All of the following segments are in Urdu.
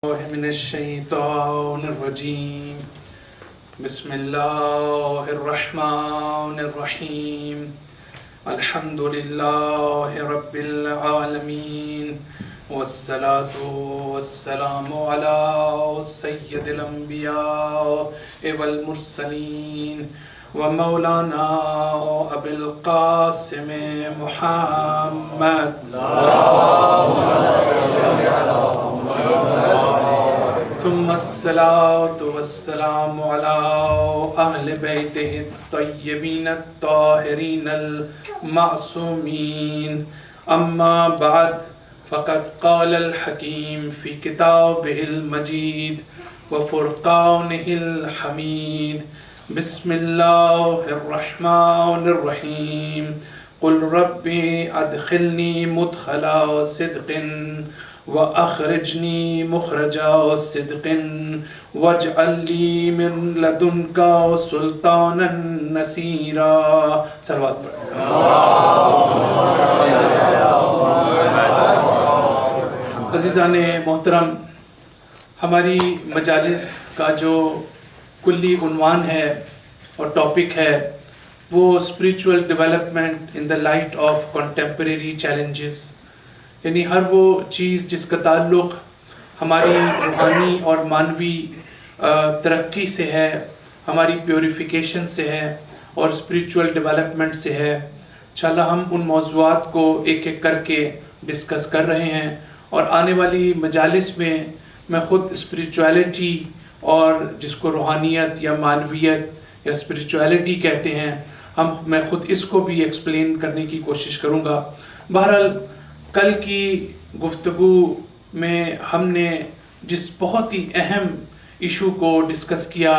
من الشیطان الرجیم بسم اللہ الرحمن الرحیم الحمد للہ رب العالمین والصلاة والسلام علی سید الانبیاء والمرسلین ومولانا ابی القاسم محمد ثم الصلاة والسلام على أهل بيته الطيبين الطاهرين المعصومين أما بعد فقد قال الحكيم في كتابه المجيد وفرقانه الحميد بسم الله الرحمن الرحيم قل ربي أدخلني مدخل صدق وأخرجني مخرج صدق واجعل لي من لدنك سلطانا نصيرا صلوات عزیزان محترم، ہماری مجالس کا جو کلی عنوان ہے اور ٹاپک ہے وہ spiritual development in the light of contemporary challenges, یعنی ہر وہ چیز جس کا تعلق ہماری روحانی اور معنوی ترقی سے ہے، ہماری پیوریفیکیشن سے ہے اور اسپریچول ڈیولپمنٹ سے ہے۔ انشاءاللہ ہم ان موضوعات کو ایک ایک کر کے ڈسکس کر رہے ہیں، اور آنے والی مجالس میں خود اسپریچولیٹی اور جس کو روحانیت یا معنویت یا اسپریچولیٹی کہتے ہیں، میں خود اس کو بھی ایکسپلین کرنے کی کوشش کروں گا۔ بہرحال کل کی گفتگو میں ہم نے جس بہت ہی اہم ایشو کو ڈسکس کیا،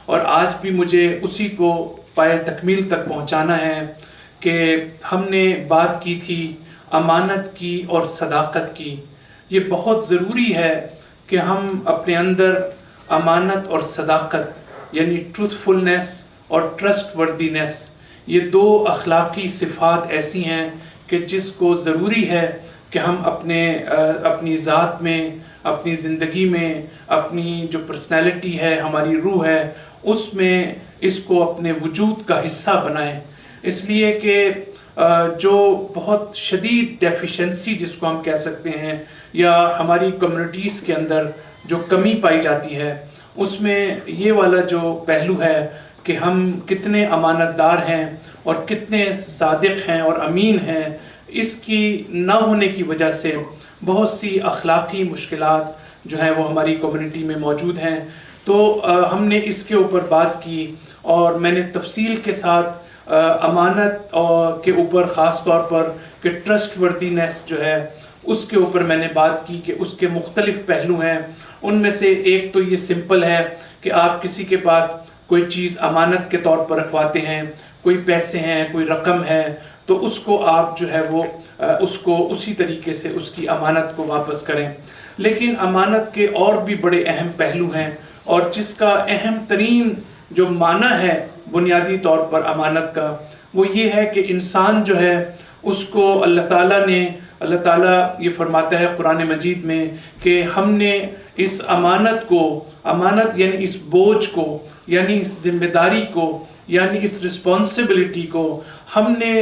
اور آج بھی مجھے اسی کو پایہ تکمیل تک پہنچانا ہے، کہ ہم نے بات کی تھی امانت کی اور صداقت کی۔ یہ بہت ضروری ہے کہ ہم اپنے اندر امانت اور صداقت یعنی ٹروتھفلنس اور ٹرسٹ وردینس، یہ دو اخلاقی صفات ایسی ہیں کہ جس کو ضروری ہے کہ ہم اپنی ذات میں، اپنی زندگی میں، اپنی جو پرسنالٹی ہے، ہماری روح ہے، اس میں اس کو اپنے وجود کا حصہ بنائیں۔ اس لیے کہ جو بہت شدید ڈیفیشنسی جس کو ہم کہہ سکتے ہیں، یا ہماری کمیونٹیز کے اندر جو کمی پائی جاتی ہے، اس میں یہ والا جو پہلو ہے کہ ہم کتنے امانت دار ہیں اور کتنے صادق ہیں اور امین ہیں، اس کی نہ ہونے کی وجہ سے بہت سی اخلاقی مشکلات جو ہیں وہ ہماری کمیونٹی میں موجود ہیں۔ تو ہم نے اس کے اوپر بات کی، اور میں نے تفصیل کے ساتھ امانت کے اوپر خاص طور پر کہ ٹرسٹ وردینس جو ہے اس کے اوپر میں نے بات کی کہ اس کے مختلف پہلو ہیں۔ ان میں سے ایک تو یہ سمپل ہے کہ آپ کسی کے پاس کوئی چیز امانت کے طور پر رکھواتے ہیں، کوئی پیسے ہیں، کوئی رقم ہے، تو اس کو آپ جو ہے وہ اس کو اسی طریقے سے اس کی امانت کو واپس کریں۔ لیکن امانت کے اور بھی بڑے اہم پہلو ہیں، اور جس کا اہم ترین جو معنی ہے بنیادی طور پر امانت کا، وہ یہ ہے کہ انسان جو ہے اس کو اللہ تعالیٰ یہ فرماتا ہے قرآن مجید میں کہ ہم نے اس امانت یعنی اس بوجھ کو، یعنی اس ذمہ داری کو، یعنی اس رسپانسبلٹی کو ہم نے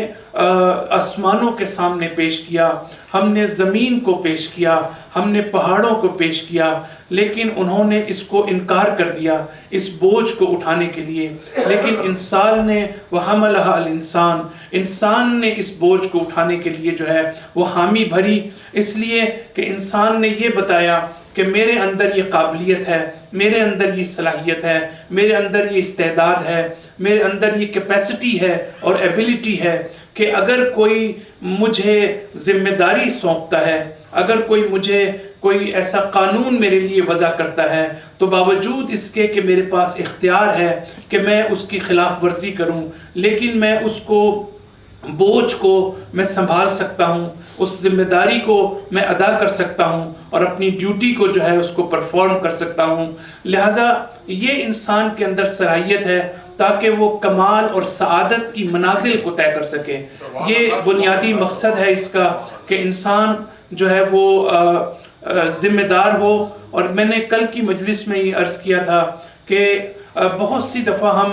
آسمانوں کے سامنے پیش کیا، ہم نے زمین کو پیش کیا، ہم نے پہاڑوں کو پیش کیا، لیکن انہوں نے اس کو انکار کر دیا اس بوجھ کو اٹھانے کے لیے۔ لیکن انسان نے وَحَمَلَهَا الْإِنسان، انسان نے اس بوجھ کو اٹھانے کے لیے جو ہے وہ حامی بھری، اس لیے کہ انسان نے یہ بتایا کہ میرے اندر یہ قابلیت ہے، میرے اندر یہ صلاحیت ہے، میرے اندر یہ استعداد ہے، میرے اندر یہ کیپیسٹی ہے اور ایبیلٹی ہے کہ اگر کوئی مجھے ذمہ داری سونپتا ہے، اگر کوئی ایسا قانون میرے لیے وضع کرتا ہے، تو باوجود اس کے کہ میرے پاس اختیار ہے کہ میں اس کی خلاف ورزی کروں، لیکن میں اس کو بوجھ کو میں سنبھال سکتا ہوں، اس ذمہ داری کو میں ادا کر سکتا ہوں، اور اپنی ڈیوٹی کو جو ہے اس کو پرفارم کر سکتا ہوں۔ لہٰذا یہ انسان کے اندر صلاحیت ہے تاکہ وہ کمال اور سعادت کی منازل کو طے کر سکے۔ یہ بنیادی مقصد ہے اس کا کہ انسان جو ہے وہ ذمہ دار ہو اور میں نے کل کی مجلس میں یہ عرض کیا تھا کہ بہت سی دفعہ ہم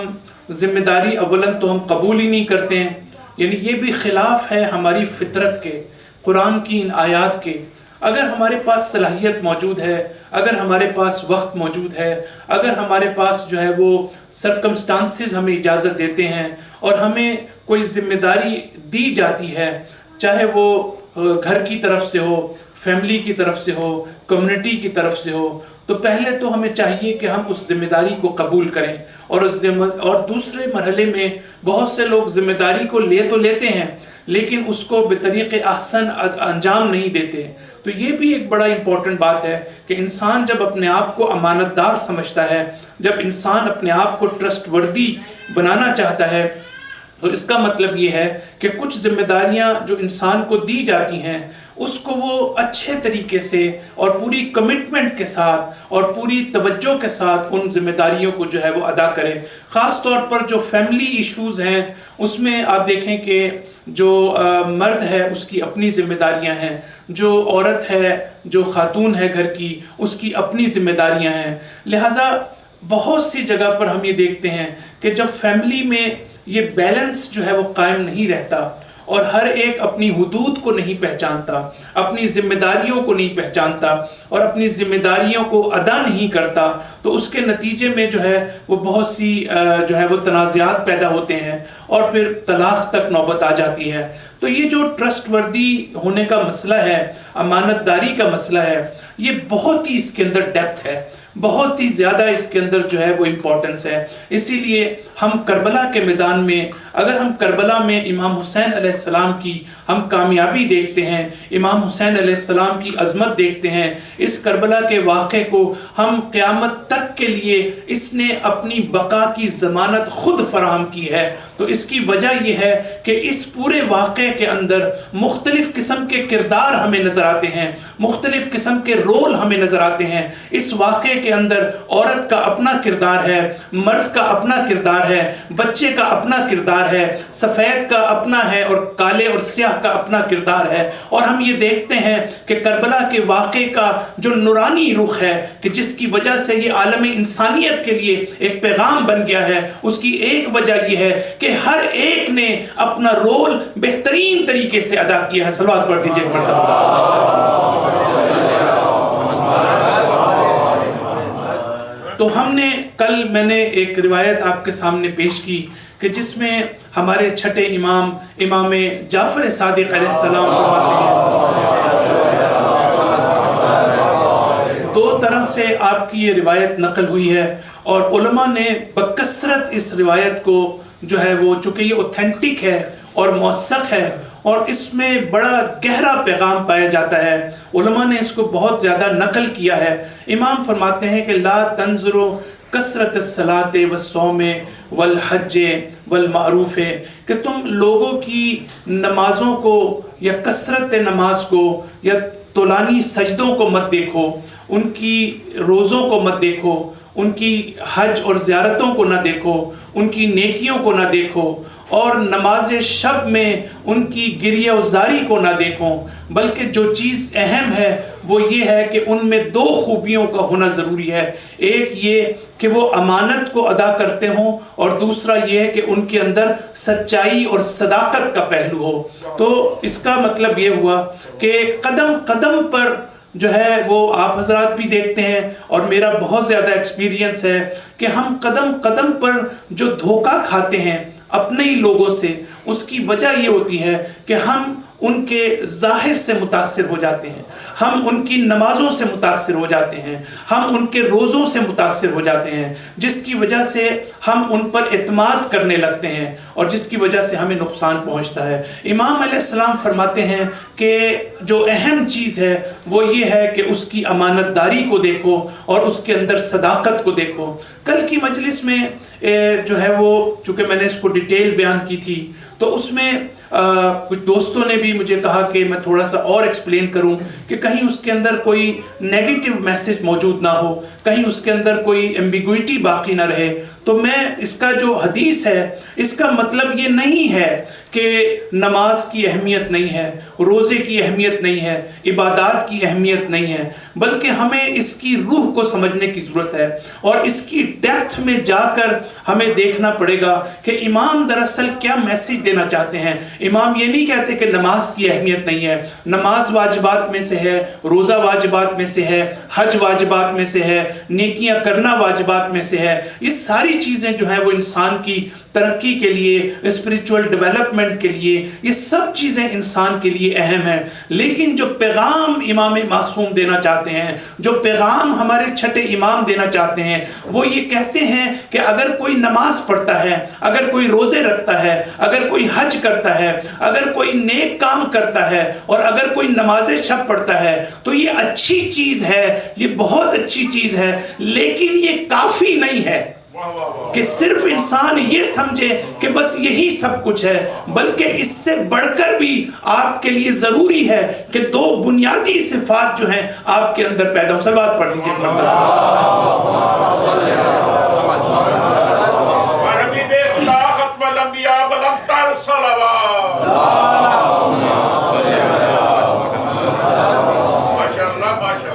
ذمہ داری اولاً تو ہم قبول ہی نہیں کرتے ہیں، یعنی یہ بھی خلاف ہے ہماری فطرت کے، قرآن کی ان آیات کے۔ اگر ہمارے پاس صلاحیت موجود ہے، اگر ہمارے پاس وقت موجود ہے، اگر ہمارے پاس جو ہے وہ سرکمسٹانسز ہمیں اجازت دیتے ہیں اور ہمیں کوئی ذمہ داری دی جاتی ہے، چاہے وہ گھر کی طرف سے ہو، فیملی کی طرف سے ہو، کمیونٹی کی طرف سے ہو، تو پہلے تو ہمیں چاہیے کہ ہم اس ذمہ داری کو قبول کریں، اور دوسرے مرحلے میں بہت سے لوگ ذمہ داری کو تو لیتے ہیں لیکن اس کو بطریق احسن انجام نہیں دیتے۔ تو یہ بھی ایک بڑا امپورٹنٹ بات ہے کہ انسان جب اپنے آپ کو امانت دار سمجھتا ہے، جب انسان اپنے آپ کو ٹرسٹ وردی بنانا چاہتا ہے، تو اس کا مطلب یہ ہے کہ کچھ ذمہ داریاں جو انسان کو دی جاتی ہیں اس کو وہ اچھے طریقے سے اور پوری کمٹمنٹ کے ساتھ اور پوری توجہ کے ساتھ ان ذمہ داریوں کو جو ہے وہ ادا کرے۔ خاص طور پر جو فیملی ایشوز ہیں اس میں آپ دیکھیں کہ جو مرد ہے اس کی اپنی ذمہ داریاں ہیں، جو عورت ہے، جو خاتون ہے گھر کی، اس کی اپنی ذمہ داریاں ہیں۔ لہٰذا بہت سی جگہ پر ہم یہ دیکھتے ہیں کہ جب فیملی میں یہ بیلنس جو ہے وہ قائم نہیں رہتا اور ہر ایک اپنی حدود کو نہیں پہچانتا، اپنی ذمہ داریوں کو نہیں پہچانتا اور اپنی ذمہ داریوں کو ادا نہیں کرتا، تو اس کے نتیجے میں جو ہے وہ بہت سی جو ہے وہ تنازعات پیدا ہوتے ہیں اور پھر طلاق تک نوبت آ جاتی ہے۔ تو یہ جو ٹرسٹ وردی ہونے کا مسئلہ ہے، امانت داری کا مسئلہ ہے، یہ بہت ہی اس کے اندر ڈیپتھ ہے، بہت ہی زیادہ اس کے اندر جو ہے وہ امپورٹنس ہے۔ اسی لیے ہم کربلا کے میدان میں، اگر ہم کربلا میں امام حسین علیہ السلام کی ہم کامیابی دیکھتے ہیں، امام حسین علیہ السلام کی عظمت دیکھتے ہیں، اس کربلا کے واقعے کو ہم قیامت تک کے لیے اس نے اپنی بقا کی ضمانت خود فراہم کی ہے، تو اس کی وجہ یہ ہے کہ اس پورے واقعے کے اندر مختلف قسم کے کردار ہمیں نظر آتے ہیں، مختلف قسم کے رول ہمیں نظر آتے ہیں۔ اس واقعے کے اندر عورت کا اپنا کردار ہے، مرد کا اپنا کردار ہے، بچے کا اپنا کردار ہے، سفید کا اپنا ہے اور کالے اور سیاہ کا اپنا کردار ہے۔ اور ہم یہ دیکھتے ہیں کہ کربلا کے واقعے کا جو نورانی رخ ہے کہ جس کی وجہ سے یہ عالم انسانیت کے لیے ایک پیغام بن گیا ہے، اس کی ایک وجہ یہ ہے کہ ہر ایک نے اپنا رول بہترین طریقے سے ادا کیا ہے۔ صلوات پڑھ دیجئے مرتبہ۔ تو ہم نے کل میں نے ایک روایت آپ کے سامنے پیش کی کہ جس میں ہمارے چھٹے امام جعفر صادق علیہ السلام فرماتے ہیں، دو طرح سے آپ کی یہ روایت نقل ہوئی ہے اور علماء نے بکثرت اس روایت کو جو ہے وہ، چونکہ یہ اوتھینٹک ہے اور موثق ہے اور اس میں بڑا گہرا پیغام پایا جاتا ہے، علماء نے اس کو بہت زیادہ نقل کیا ہے۔ امام فرماتے ہیں کہ لا تنظروا کثرت الصلاۃ والصوم والحج والمعروف، کہ تم لوگوں کی نمازوں کو یا کثرت نماز کو یا طولانی سجدوں کو مت دیکھو، ان کی روزوں کو مت دیکھو، ان کی حج اور زیارتوں کو نہ دیکھو، ان کی نیکیوں کو نہ دیکھو، اور نماز شب میں ان کی گریہ وزاری کو نہ دیکھو، بلکہ جو چیز اہم ہے وہ یہ ہے کہ ان میں دو خوبیوں کا ہونا ضروری ہے، ایک یہ کہ وہ امانت کو ادا کرتے ہوں اور دوسرا یہ ہے کہ ان کے اندر سچائی اور صداقت کا پہلو ہو۔ تو اس کا مطلب یہ ہوا کہ قدم قدم پر جو ہے وہ آپ حضرات بھی دیکھتے ہیں اور میرا بہت زیادہ ایکسپیرینس ہے کہ ہم قدم قدم پر جو دھوکہ کھاتے ہیں اپنے ہی لوگوں سے، اس کی وجہ یہ ہوتی ہے کہ ہم ان کے ظاہر سے متاثر ہو جاتے ہیں، ہم ان کی نمازوں سے متاثر ہو جاتے ہیں، ہم ان کے روزوں سے متاثر ہو جاتے ہیں، جس کی وجہ سے ہم ان پر اعتماد کرنے لگتے ہیں اور جس کی وجہ سے ہمیں نقصان پہنچتا ہے۔ امام علیہ السلام فرماتے ہیں کہ جو اہم چیز ہے وہ یہ ہے کہ اس کی امانت داری کو دیکھو اور اس کے اندر صداقت کو دیکھو۔ کل کی مجلس میں جو ہے وہ، چونکہ میں نے اس کو ڈیٹیل بیان کی تھی، تو اس میں کچھ دوستوں نے بھی مجھے کہا کہ میں تھوڑا سا اور ایکسپلین کروں کہ کہیں اس کے اندر کوئی نیگیٹو میسج موجود نہ ہو، کہیں اس کے اندر کوئی ایمبیگوئٹی باقی نہ رہے۔ تو میں اس کا جو حدیث ہے اس کا مطلب یہ نہیں ہے کہ نماز کی اہمیت نہیں ہے، روزے کی اہمیت نہیں ہے، عبادات کی اہمیت نہیں ہے، بلکہ ہمیں اس کی روح کو سمجھنے کی ضرورت ہے اور اس کی ڈیپتھ میں جا کر ہمیں دیکھنا پڑے گا کہ امام دراصل کیا میسیج دینا چاہتے ہیں۔ امام یہ نہیں کہتے کہ نماز کی اہمیت نہیں ہے، نماز واجبات میں سے ہے، روزہ واجبات میں سے ہے، حج واجبات میں سے ہے، نیکیاں کرنا واجبات میں سے ہے۔ یہ ساری چیزیں جو ہیں وہ انسان کی ترقی کے لیے، اسپریچول ڈیولپمنٹ کے لیے، یہ سب چیزیں انسان کے لیے اہم ہیں۔ لیکن جو پیغام امام معصوم دینا چاہتے ہیں، جو پیغام ہمارے چھٹے امام دینا چاہتے ہیں، وہ یہ کہتے ہیں کہ اگر کوئی نماز پڑھتا ہے، اگر کوئی روزے رکھتا ہے، اگر کوئی حج کرتا ہے، اگر کوئی نیک کام کرتا ہے اور اگر کوئی نماز شب پڑھتا ہے تو یہ اچھی چیز ہے، یہ بہت اچھی چیز ہے، لیکن یہ کافی نہیں ہے کہ صرف انسان یہ سمجھے کہ بس یہی سب کچھ ہے، بلکہ اس سے بڑھ کر بھی آپ کے لیے ضروری ہے کہ دو بنیادی صفات جو ہیں آپ کے اندر پیدا ہوں۔ صلوات پڑھ لیجیے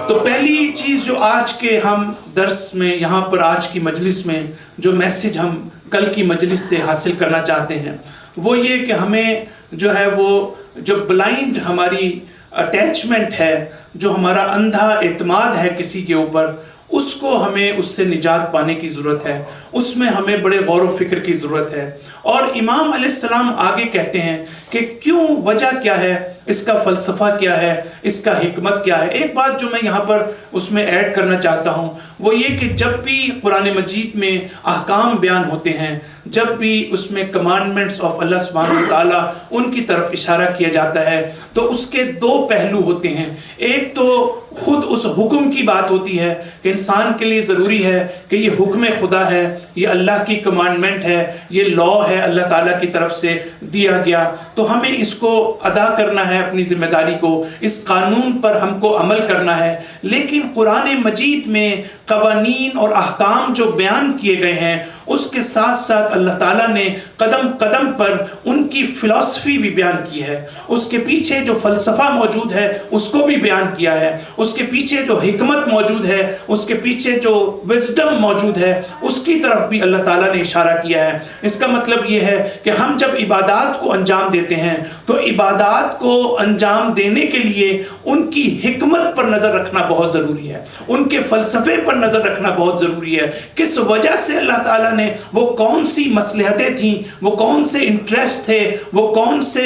تو پہلی چیز جو آج کے ہم درس میں یہاں پر آج کی مجلس میں جو میسیج ہم کل کی مجلس سے حاصل کرنا چاہتے ہیں وہ یہ کہ ہمیں جو ہے وہ جو بلائنڈ ہماری اٹیچمنٹ ہے، جو ہمارا اندھا اعتماد ہے کسی کے اوپر، اس کو ہمیں اس سے نجات پانے کی ضرورت ہے، اس میں ہمیں بڑے غور و فکر کی ضرورت ہے۔ اور امام علیہ السلام آگے کہتے ہیں کہ کیوں، وجہ کیا ہے، اس کا فلسفہ کیا ہے، اس کا حکمت کیا ہے۔ ایک بات جو میں یہاں پر اس میں ایڈ کرنا چاہتا ہوں وہ یہ کہ جب بھی قرآن مجید میں احکام بیان ہوتے ہیں، جب بھی اس میں کمانڈمنٹس آف اللہ سبحانہ وتعالیٰ ان کی طرف اشارہ کیا جاتا ہے تو اس کے دو پہلو ہوتے ہیں۔ ایک تو خود اس حکم کی بات ہوتی ہے کہ انسان کے لیے ضروری ہے کہ یہ حکم خدا ہے، یہ اللہ کی کمانڈمنٹ ہے، یہ لا ہے اللہ تعالیٰ کی طرف سے دیا گیا، تو ہمیں اس کو ادا کرنا ہے، اپنی ذمہ داری کو، اس قانون پر ہم کو عمل کرنا ہے۔ لیکن قرآن مجید میں قوانین اور احکام جو بیان کیے گئے ہیں اس کے ساتھ ساتھ اللہ تعالیٰ نے قدم قدم پر ان کی فلسفی بھی بیان کی ہے، اس کے پیچھے جو فلسفہ موجود ہے اس کو بھی بیان کیا ہے، اس کے پیچھے جو حکمت موجود ہے، اس کے پیچھے جو وزڈم موجود ہے اس کی طرف بھی اللہ تعالیٰ نے اشارہ کیا ہے۔ اس کا مطلب یہ ہے کہ ہم جب عبادات کو انجام دیتے ہیں تو عبادات کو انجام دینے کے لیے ان کی حکمت پر نظر رکھنا بہت ضروری ہے، ان کے فلسفے پر نظر رکھنا بہت ضروری ہے، کس وجہ سے اللہ تعالیٰ نے وہ کون سی مصلحتیں تھیں، وہ کون سے انٹرسٹ تھے، وہ کون سے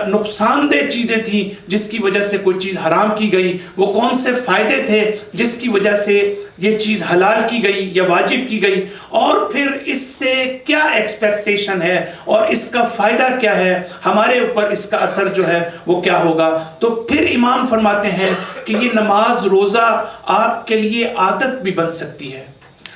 نقصان دہ چیزیں تھیں جس کی وجہ سے کوئی چیز حرام کی گئی، وہ کون سے فائدے تھے جس کی وجہ سے یہ چیز حلال کی گئی یا واجب کی گئی، اور پھر اس سے کیا ایکسپیکٹیشن ہے اور اس کا فائدہ کیا ہے، ہمارے اوپر اس کا اثر جو ہے وہ کیا ہوگا۔ تو پھر امام فرماتے ہیں کہ یہ نماز روزہ آپ کے لیے عادت بھی بن سکتی ہے،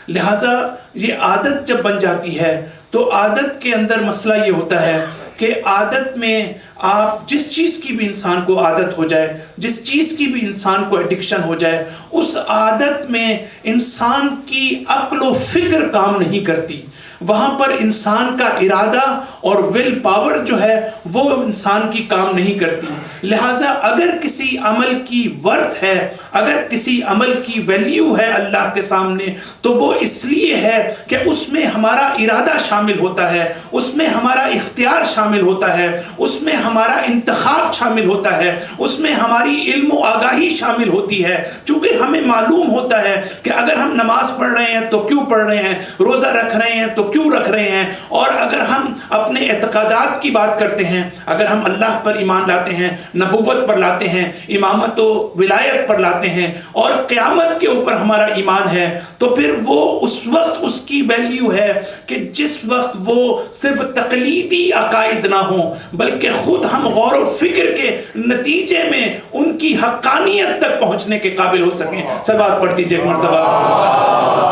لہٰذا یہ عادت جب بن جاتی ہے تو عادت کے اندر مسئلہ یہ ہوتا ہے کہ عادت میں آپ جس چیز کی بھی انسان کو عادت ہو جائے، جس چیز کی بھی انسان کو ایڈکشن ہو جائے، اس عادت میں انسان کی عقل و فکر کام نہیں کرتی، وہاں پر انسان کا ارادہ اور ول پاور جو ہے وہ انسان کی کام نہیں کرتی۔ لہٰذا اگر کسی عمل کی ورتھ ہے، اگر کسی عمل کی ویلیو ہے اللہ کے سامنے تو وہ اس لیے ہے کہ اس میں ہمارا ارادہ شامل ہوتا ہے، اس میں ہمارا اختیار شامل ہوتا ہے، اس میں ہمارا انتخاب شامل ہوتا ہے، اس میں ہماری علم و آگاہی شامل ہوتی ہے، چونکہ ہمیں معلوم ہوتا ہے کہ اگر ہم نماز پڑھ رہے ہیں تو کیوں پڑھ رہے ہیں، روزہ رکھ رہے ہیں تو کیوں رکھ رہے ہیں، اور اگر ہم اپنے اعتقادات کی بات کرتے ہیں، اگر ہم اللہ پر ایمان لاتے ہیں، نبوت پر لاتے ہیں، امامت و ولایت پر لاتے ہیں اور قیامت کے اوپر ہمارا ایمان ہے، تو پھر وہ اس وقت اس کی ویلیو ہے کہ جس وقت وہ صرف تقلیدی عقائد نہ ہوں بلکہ خود ہم غور و فکر کے نتیجے میں ان کی حقانیت تک پہنچنے کے قابل ہو سکیں۔ صلوات پڑھ دیجئے ایک مرتبہ۔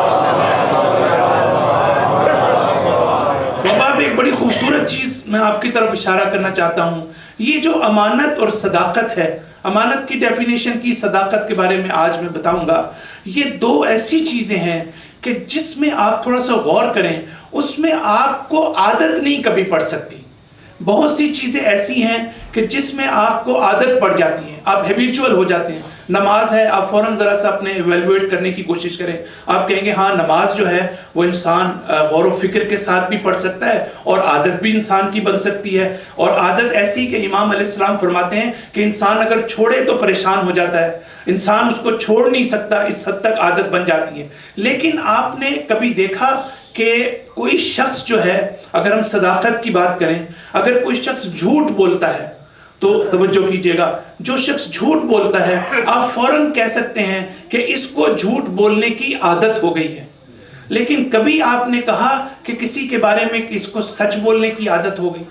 ایک بڑی خوبصورت چیز میں آپ کی طرف اشارہ کرنا چاہتا ہوں، یہ جو امانت اور صداقت ہے امانت کی ڈیفینیشن کی صداقت کے بارے میں آج میں بتاؤں گا. یہ دو ایسی چیزیں ہیں کہ جس میں آپ تھوڑا سا غور کریں، اس میں آپ کو عادت نہیں کبھی پڑ سکتی. بہت سی چیزیں ایسی ہیں کہ جس میں آپ کو عادت پڑ جاتی ہیں، آپ ہیبیچول ہو جاتے ہیں. نماز ہے، آپ فوراً ذرا سا اپنے ایویلویٹ کرنے کی کوشش کریں. آپ کہیں گے ہاں نماز جو ہے وہ انسان غور و فکر کے ساتھ بھی پڑھ سکتا ہے، اور عادت بھی انسان کی بن سکتی ہے. اور عادت ایسی کہ امام علیہ السلام فرماتے ہیں کہ انسان اگر چھوڑے تو پریشان ہو جاتا ہے، انسان اس کو چھوڑ نہیں سکتا، اس حد تک عادت بن جاتی ہے. لیکن آپ نے کبھی دیکھا کہ کوئی شخص جو ہے، اگر ہم صداقت کی بات کریں، اگر کوئی شخص جھوٹ بولتا ہے تو توجہ کیجئے گا، جو شخص جھوٹ بولتا ہے آپ فوراً کہہ سکتے ہیں کہ اس کو جھوٹ بولنے کی عادت ہو گئی ہے. لیکن کبھی آپ نے کہا کہ کسی کے بارے میں اس کو سچ بولنے کی عادت ہو گئی؟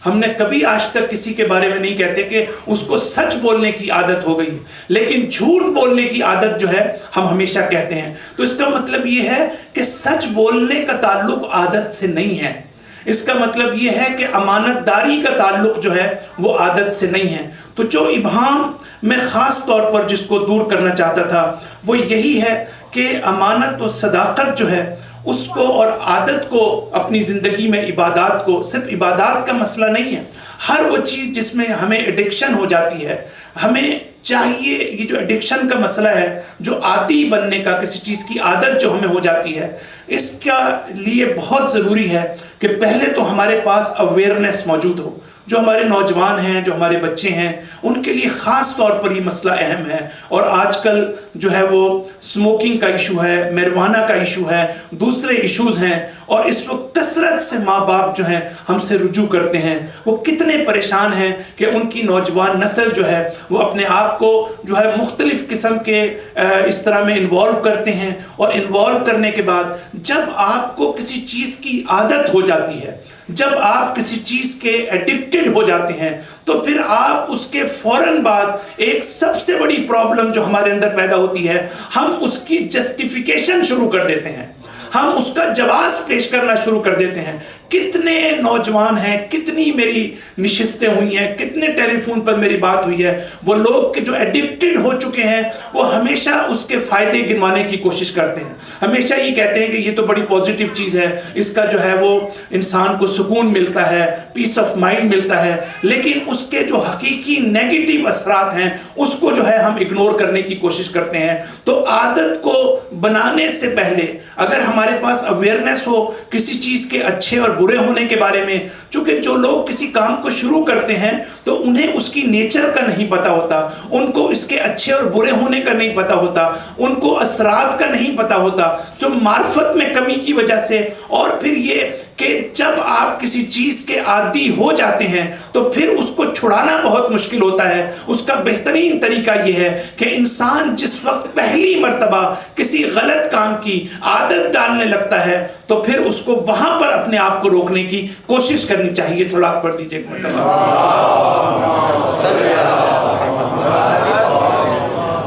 ہم نے کبھی آج تک کسی کے بارے میں نہیں کہتے کہ اس کو سچ بولنے کی عادت ہو گئی، لیکن جھوٹ بولنے کی عادت جو ہے ہم ہمیشہ کہتے ہیں. تو اس کا مطلب یہ ہے کہ سچ بولنے کا تعلق عادت سے نہیں ہے. اس کا مطلب یہ ہے کہ امانت داری کا تعلق جو ہے وہ عادت سے نہیں ہے. تو جو ابہام میں خاص طور پر جس کو دور کرنا چاہتا تھا وہ یہی ہے کہ امانت و صداقت جو ہے اس کو اور عادت کو اپنی زندگی میں، عبادات کو، صرف عبادات کا مسئلہ نہیں ہے، ہر وہ چیز جس میں ہمیں ایڈکشن ہو جاتی ہے، ہمیں چاہیے یہ جو ایڈکشن کا مسئلہ ہے، جو عادی بننے کا، کسی چیز کی عادت جو ہمیں ہو جاتی ہے، اس کا لیے بہت ضروری ہے کہ پہلے تو ہمارے پاس اویئرنیس موجود ہو. جو ہمارے نوجوان ہیں، جو ہمارے بچے ہیں، ان کے لیے خاص طور پر یہ مسئلہ اہم ہے. اور آج کل جو ہے وہ سموکنگ کا ایشو ہے، میروانہ کا ایشو ہے، دوسرے ایشوز ہیں، اور اس وقت کثرت سے ماں باپ جو ہیں ہم سے رجوع کرتے ہیں. وہ کتنے پریشان ہیں کہ ان کی نوجوان نسل جو ہے وہ اپنے آپ کو جو ہے مختلف قسم کے اس طرح میں انوالو کرتے ہیں، اور انوالو کرنے کے بعد جب آپ کو کسی چیز کی عادت ہو جاتی ہے، جب آپ کسی چیز کے ایڈکٹڈ ہو جاتے ہیں، تو پھر آپ اس کے فوراً بعد ایک سب سے بڑی پرابلم جو ہمارے اندر پیدا ہوتی ہے، ہم اس کی جسٹیفیکیشن شروع کر دیتے ہیں، ہم اس کا جواز پیش کرنا شروع کر دیتے ہیں. کتنے نوجوان ہیں، کتنی میری نشستیں ہوئی ہیں، کتنے ٹیلی فون پر میری بات ہوئی ہے، وہ لوگ جو ایڈکٹڈ ہو چکے ہیں وہ ہمیشہ اس کے فائدے گنوانے کی کوشش کرتے ہیں. ہمیشہ یہ کہتے ہیں کہ یہ تو بڑی پازیٹیو چیز ہے، اس کا جو ہے وہ انسان کو سکون ملتا ہے، پیس آف مائنڈ ملتا ہے. لیکن اس کے جو حقیقی نیگیٹو اثرات ہیں اس کو جو ہے ہم اگنور کرنے کی کوشش کرتے ہیں. تو عادت کو بنانے سے پہلے اگر ہمارے پاس اویئرنیس ہو کسی چیز کے اچھے اور برے ہونے کے بارے میں، چونکہ جو لوگ کسی کام کو شروع کرتے ہیں تو انہیں اس کی نیچر کا نہیں پتا ہوتا، ان کو اس کے اچھے اور برے ہونے کا نہیں پتا ہوتا، ان کو اثرات کا نہیں پتا ہوتا، تو معرفت میں کمی کی وجہ سے، اور پھر یہ کہ جب آپ کسی چیز کے عادی ہو جاتے ہیں تو پھر اس کو چھڑانا بہت مشکل ہوتا ہے. اس کا بہترین طریقہ یہ ہے کہ انسان جس وقت پہلی مرتبہ کسی غلط کام کی عادت ڈالنے لگتا ہے تو پھر اس کو وہاں پر اپنے آپ کو روکنے کی کوشش کرنی چاہیے. صلوات پڑھ دیجئے ایک مرتبہ.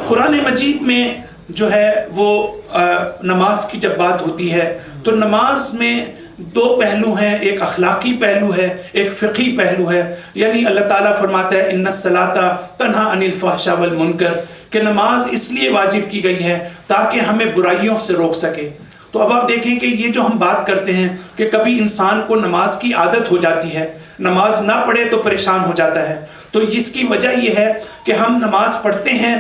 قرآن مجید میں جو ہے وہ نماز کی جب بات ہوتی ہے تو نماز میں دو پہلو ہیں، ایک اخلاقی پہلو ہے، ایک فقہی پہلو ہے. یعنی اللہ تعالیٰ فرماتا ہے ان الصلاۃ تنہی عن الفحشاء والمنکر، کہ نماز اس لیے واجب کی گئی ہے تاکہ ہمیں برائیوں سے روک سکے. تو اب آپ دیکھیں کہ یہ جو ہم بات کرتے ہیں کہ کبھی انسان کو نماز کی عادت ہو جاتی ہے، نماز نہ پڑھے تو پریشان ہو جاتا ہے. تو اس کی وجہ یہ ہے کہ ہم نماز پڑھتے ہیں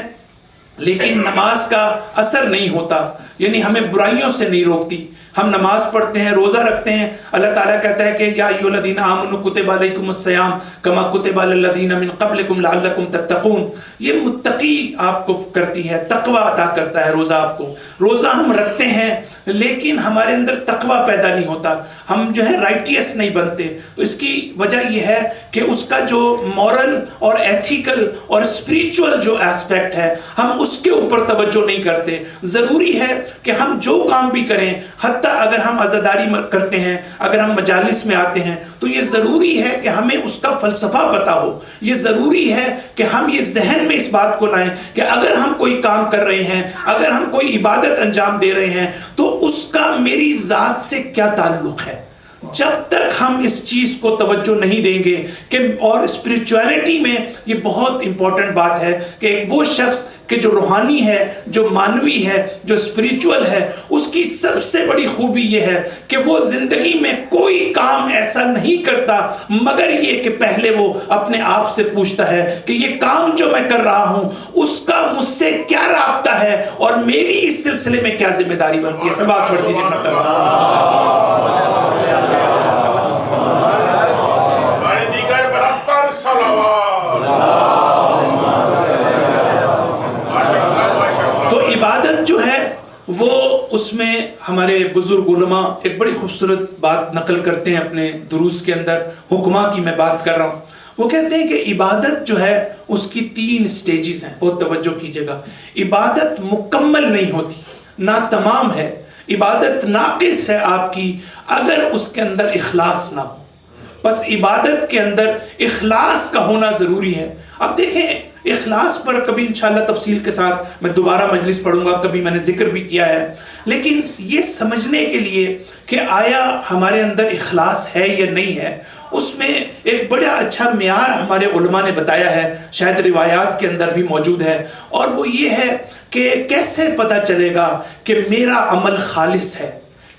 لیکن نماز کا اثر نہیں ہوتا، یعنی ہمیں برائیوں سے نہیں روکتی. ہم نماز پڑھتے ہیں، روزہ رکھتے ہیں، اللہ تعالیٰ کہتا ہے کہ یا ایھا الذین آمنوا کتب علیکم الصیام کما کتب علی الذین من قبلکم لعلکم تتقون. یہ متقی آپ کو کرتی ہے، تقوی عطا کرتا ہے روزہ آپ کو. روزہ ہم رکھتے ہیں لیکن ہمارے اندر تقوی پیدا نہیں ہوتا، ہم جو ہے رائٹیس نہیں بنتے. تو اس کی وجہ یہ ہے کہ اس کا جو مورل اور ایتھیکل اور اسپریچول جو ایسپیکٹ ہے ہم اس کے اوپر توجہ نہیں کرتے. ضروری ہے کہ ہم جو کام بھی کریں، حتیٰ اگر ہم عزاداری کرتے ہیں، اگر ہم مجالس میں آتے ہیں، تو یہ ضروری ہے کہ ہمیں اس کا فلسفہ پتا ہو. یہ ضروری ہے کہ ہم یہ ذہن میں اس بات کو لائیں کہ اگر ہم کوئی کام کر رہے ہیں، اگر ہم کوئی عبادت انجام دے رہے ہیں تو اس کا میری ذات سے کیا تعلق ہے. جب تک ہم اس چیز کو توجہ نہیں دیں گے کہ اور اسپریچویلٹی میں یہ بہت امپورٹنٹ بات ہے کہ ایک وہ شخص کہ جو روحانی ہے، جو مانوی ہے، جو اسپریچول ہے، اس کی سب سے بڑی خوبی یہ ہے کہ وہ زندگی میں کوئی کام ایسا نہیں کرتا مگر یہ کہ پہلے وہ اپنے آپ سے پوچھتا ہے کہ یہ کام جو میں کر رہا ہوں اس کا مجھ سے کیا رابطہ ہے اور میری اس سلسلے میں کیا ذمہ داری بنتی ہے. سب بات پڑھ دیجیے تو عبادت جو ہے وہ اس میں ہمارے بزرگ علماء ایک بڑی خوبصورت بات نقل کرتے ہیں اپنے دروس کے اندر. حکمہ کی میں بات کر رہا ہوں. وہ کہتے ہیں کہ عبادت جو ہے اس کی 3 سٹیجز ہیں. بہت توجہ کیجئے گا. عبادت مکمل نہیں ہوتی، نہ تمام ہے. عبادت ناقص ہے آپ کی اگر اس کے اندر اخلاص نہ ہو. بس عبادت کے اندر اخلاص کا ہونا ضروری ہے. اب دیکھیں اخلاص پر کبھی انشاءاللہ تفصیل کے ساتھ میں دوبارہ مجلس پڑھوں گا، کبھی میں نے ذکر بھی کیا ہے، لیکن یہ سمجھنے کے لیے کہ آیا ہمارے اندر اخلاص ہے یا نہیں ہے، اس میں ایک بڑا اچھا معیار ہمارے علماء نے بتایا ہے، شاید روایات کے اندر بھی موجود ہے، اور وہ یہ ہے کہ کیسے پتہ چلے گا کہ میرا عمل خالص ہے،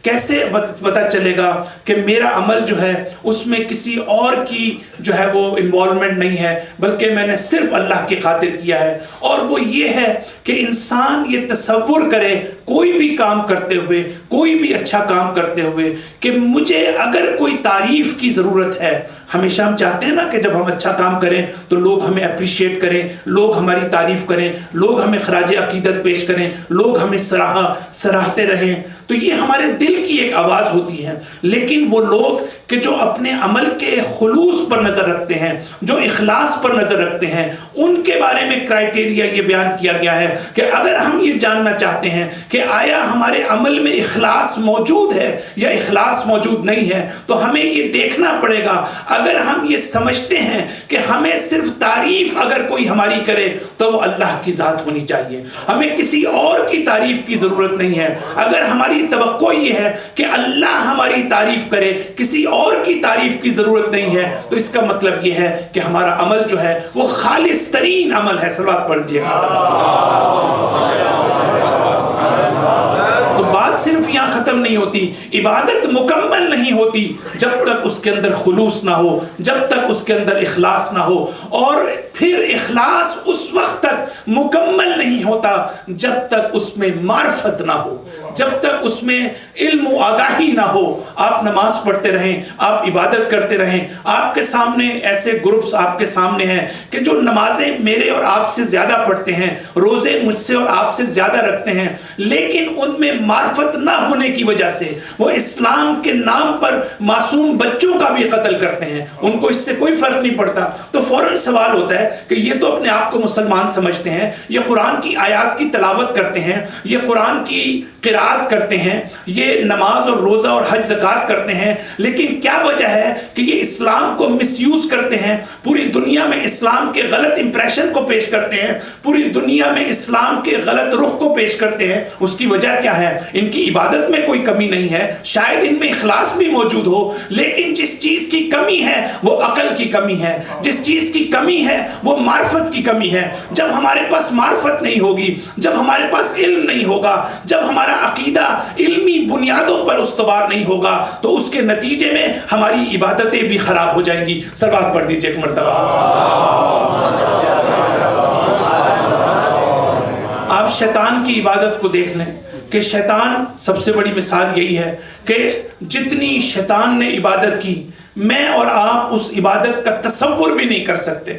کیسے پتہ چلے گا کہ میرا عمل جو ہے اس میں کسی اور کی جو ہے وہ انوالومنٹ نہیں ہے بلکہ میں نے صرف اللہ کی خاطر کیا ہے. اور وہ یہ ہے کہ انسان یہ تصور کرے کوئی بھی کام کرتے ہوئے، کوئی بھی اچھا کام کرتے ہوئے کہ مجھے اگر کوئی تعریف کی ضرورت ہے. ہمیشہ ہم چاہتے ہیں نا کہ جب ہم اچھا کام کریں تو لوگ ہمیں اپریشیٹ کریں، لوگ ہماری تعریف کریں، لوگ ہمیں خراج عقیدت پیش کریں، لوگ ہمیں سراہتے رہیں. تو یہ ہمارے دل کی ایک آواز ہوتی ہے. لیکن وہ لوگ کہ جو اپنے عمل کے خلوص پر نظر رکھتے ہیں، جو اخلاص پر نظر رکھتے ہیں، ان کے بارے میں کرائٹیریا یہ بیان کیا گیا ہے کہ اگر ہم یہ جاننا چاہتے ہیں کہ آیا ہمارے عمل میں اخلاص موجود ہے یا اخلاص موجود نہیں ہے تو ہمیں یہ دیکھنا پڑے گا. اگر ہم یہ سمجھتے ہیں کہ ہمیں صرف تعریف اگر کوئی ہماری کرے تو وہ اللہ کی ذات ہونی چاہیے، ہمیں کسی اور کی تعریف کی ضرورت نہیں ہے. اگر ہماری توقع یہ ہے کہ اللہ ہماری تعریف کرے، کسی اور کی تعریف کی ضرورت نہیں ہے، تو اس کا مطلب یہ ہے کہ ہمارا عمل جو ہے وہ خالص ترین عمل ہے. صلوات پڑھ دیجیے. تو بات صرف یہاں ختم نہیں ہوتی. عبادت مکمل نہیں ہوتی جب تک اس کے اندر خلوص نہ ہو، جب تک اس کے اندر اخلاص نہ ہو. اور پھر اخلاص اس وقت تک مکمل نہیں ہوتا جب تک اس میں معرفت نہ ہو، جب تک اس میں علم و آگاہی نہ ہو. آپ نماز پڑھتے رہیں، آپ عبادت کرتے رہیں، آپ کے سامنے ایسے گروپس آپ کے سامنے ہیں کہ جو نمازیں میرے اور آپ سے زیادہ پڑھتے ہیں، روزے مجھ سے اور آپ سے زیادہ رکھتے ہیں، لیکن ان میں معرفت نہ ہونے کی وجہ سے وہ اسلام کے نام پر معصوم بچوں کا بھی قتل کرتے ہیں. ان کو اس سے کوئی فرق نہیں پڑتا. تو فوراً سوال ہوتا ہے کہ یہ تو اپنے آپ کو مسلمان سمجھتے ہیں، یہ قرآن کی آیات کی تلاوت کرتے ہیں، یہ قرآن کی قرآت کرتے ہیں، یہ نماز اور روزہ اور حج زکوٰۃ کرتے ہیں، لیکن کیا وجہ ہے کہ یہ اسلام کو مس یوز کرتے ہیں، پوری دنیا میں اسلام کے غلط امپریشن کو پیش کرتے ہیں، پوری دنیا میں اسلام کے غلط رخ کو پیش کرتے ہیں. اس کی وجہ کیا ہے؟ ان کی عبادت میں کوئی کمی نہیں ہے، شاید ان میں اخلاص بھی موجود ہو، لیکن جس چیز کی کمی ہے وہ عقل کی کمی ہے، جس چیز کی کمی ہے وہ معرفت کی کمی ہے. جب ہمارے پاس معرفت نہیں ہوگی، جب ہمارے پاس علم نہیں ہوگا، جب ہمارا عقیدہ علمی بنیادوں پر استوار نہیں ہوگا تو اس کے نتیجے میں ہماری عبادتیں بھی خراب ہو جائیں گی. صلوات پڑھ دیجئے ایک مرتبہ. آپ شیطان کی عبادت کو دیکھ لیں کہ شیطان سب سے بڑی مثال یہی ہے کہ جتنی شیطان نے عبادت کی، میں اور آپ اس عبادت کا تصور بھی نہیں کر سکتے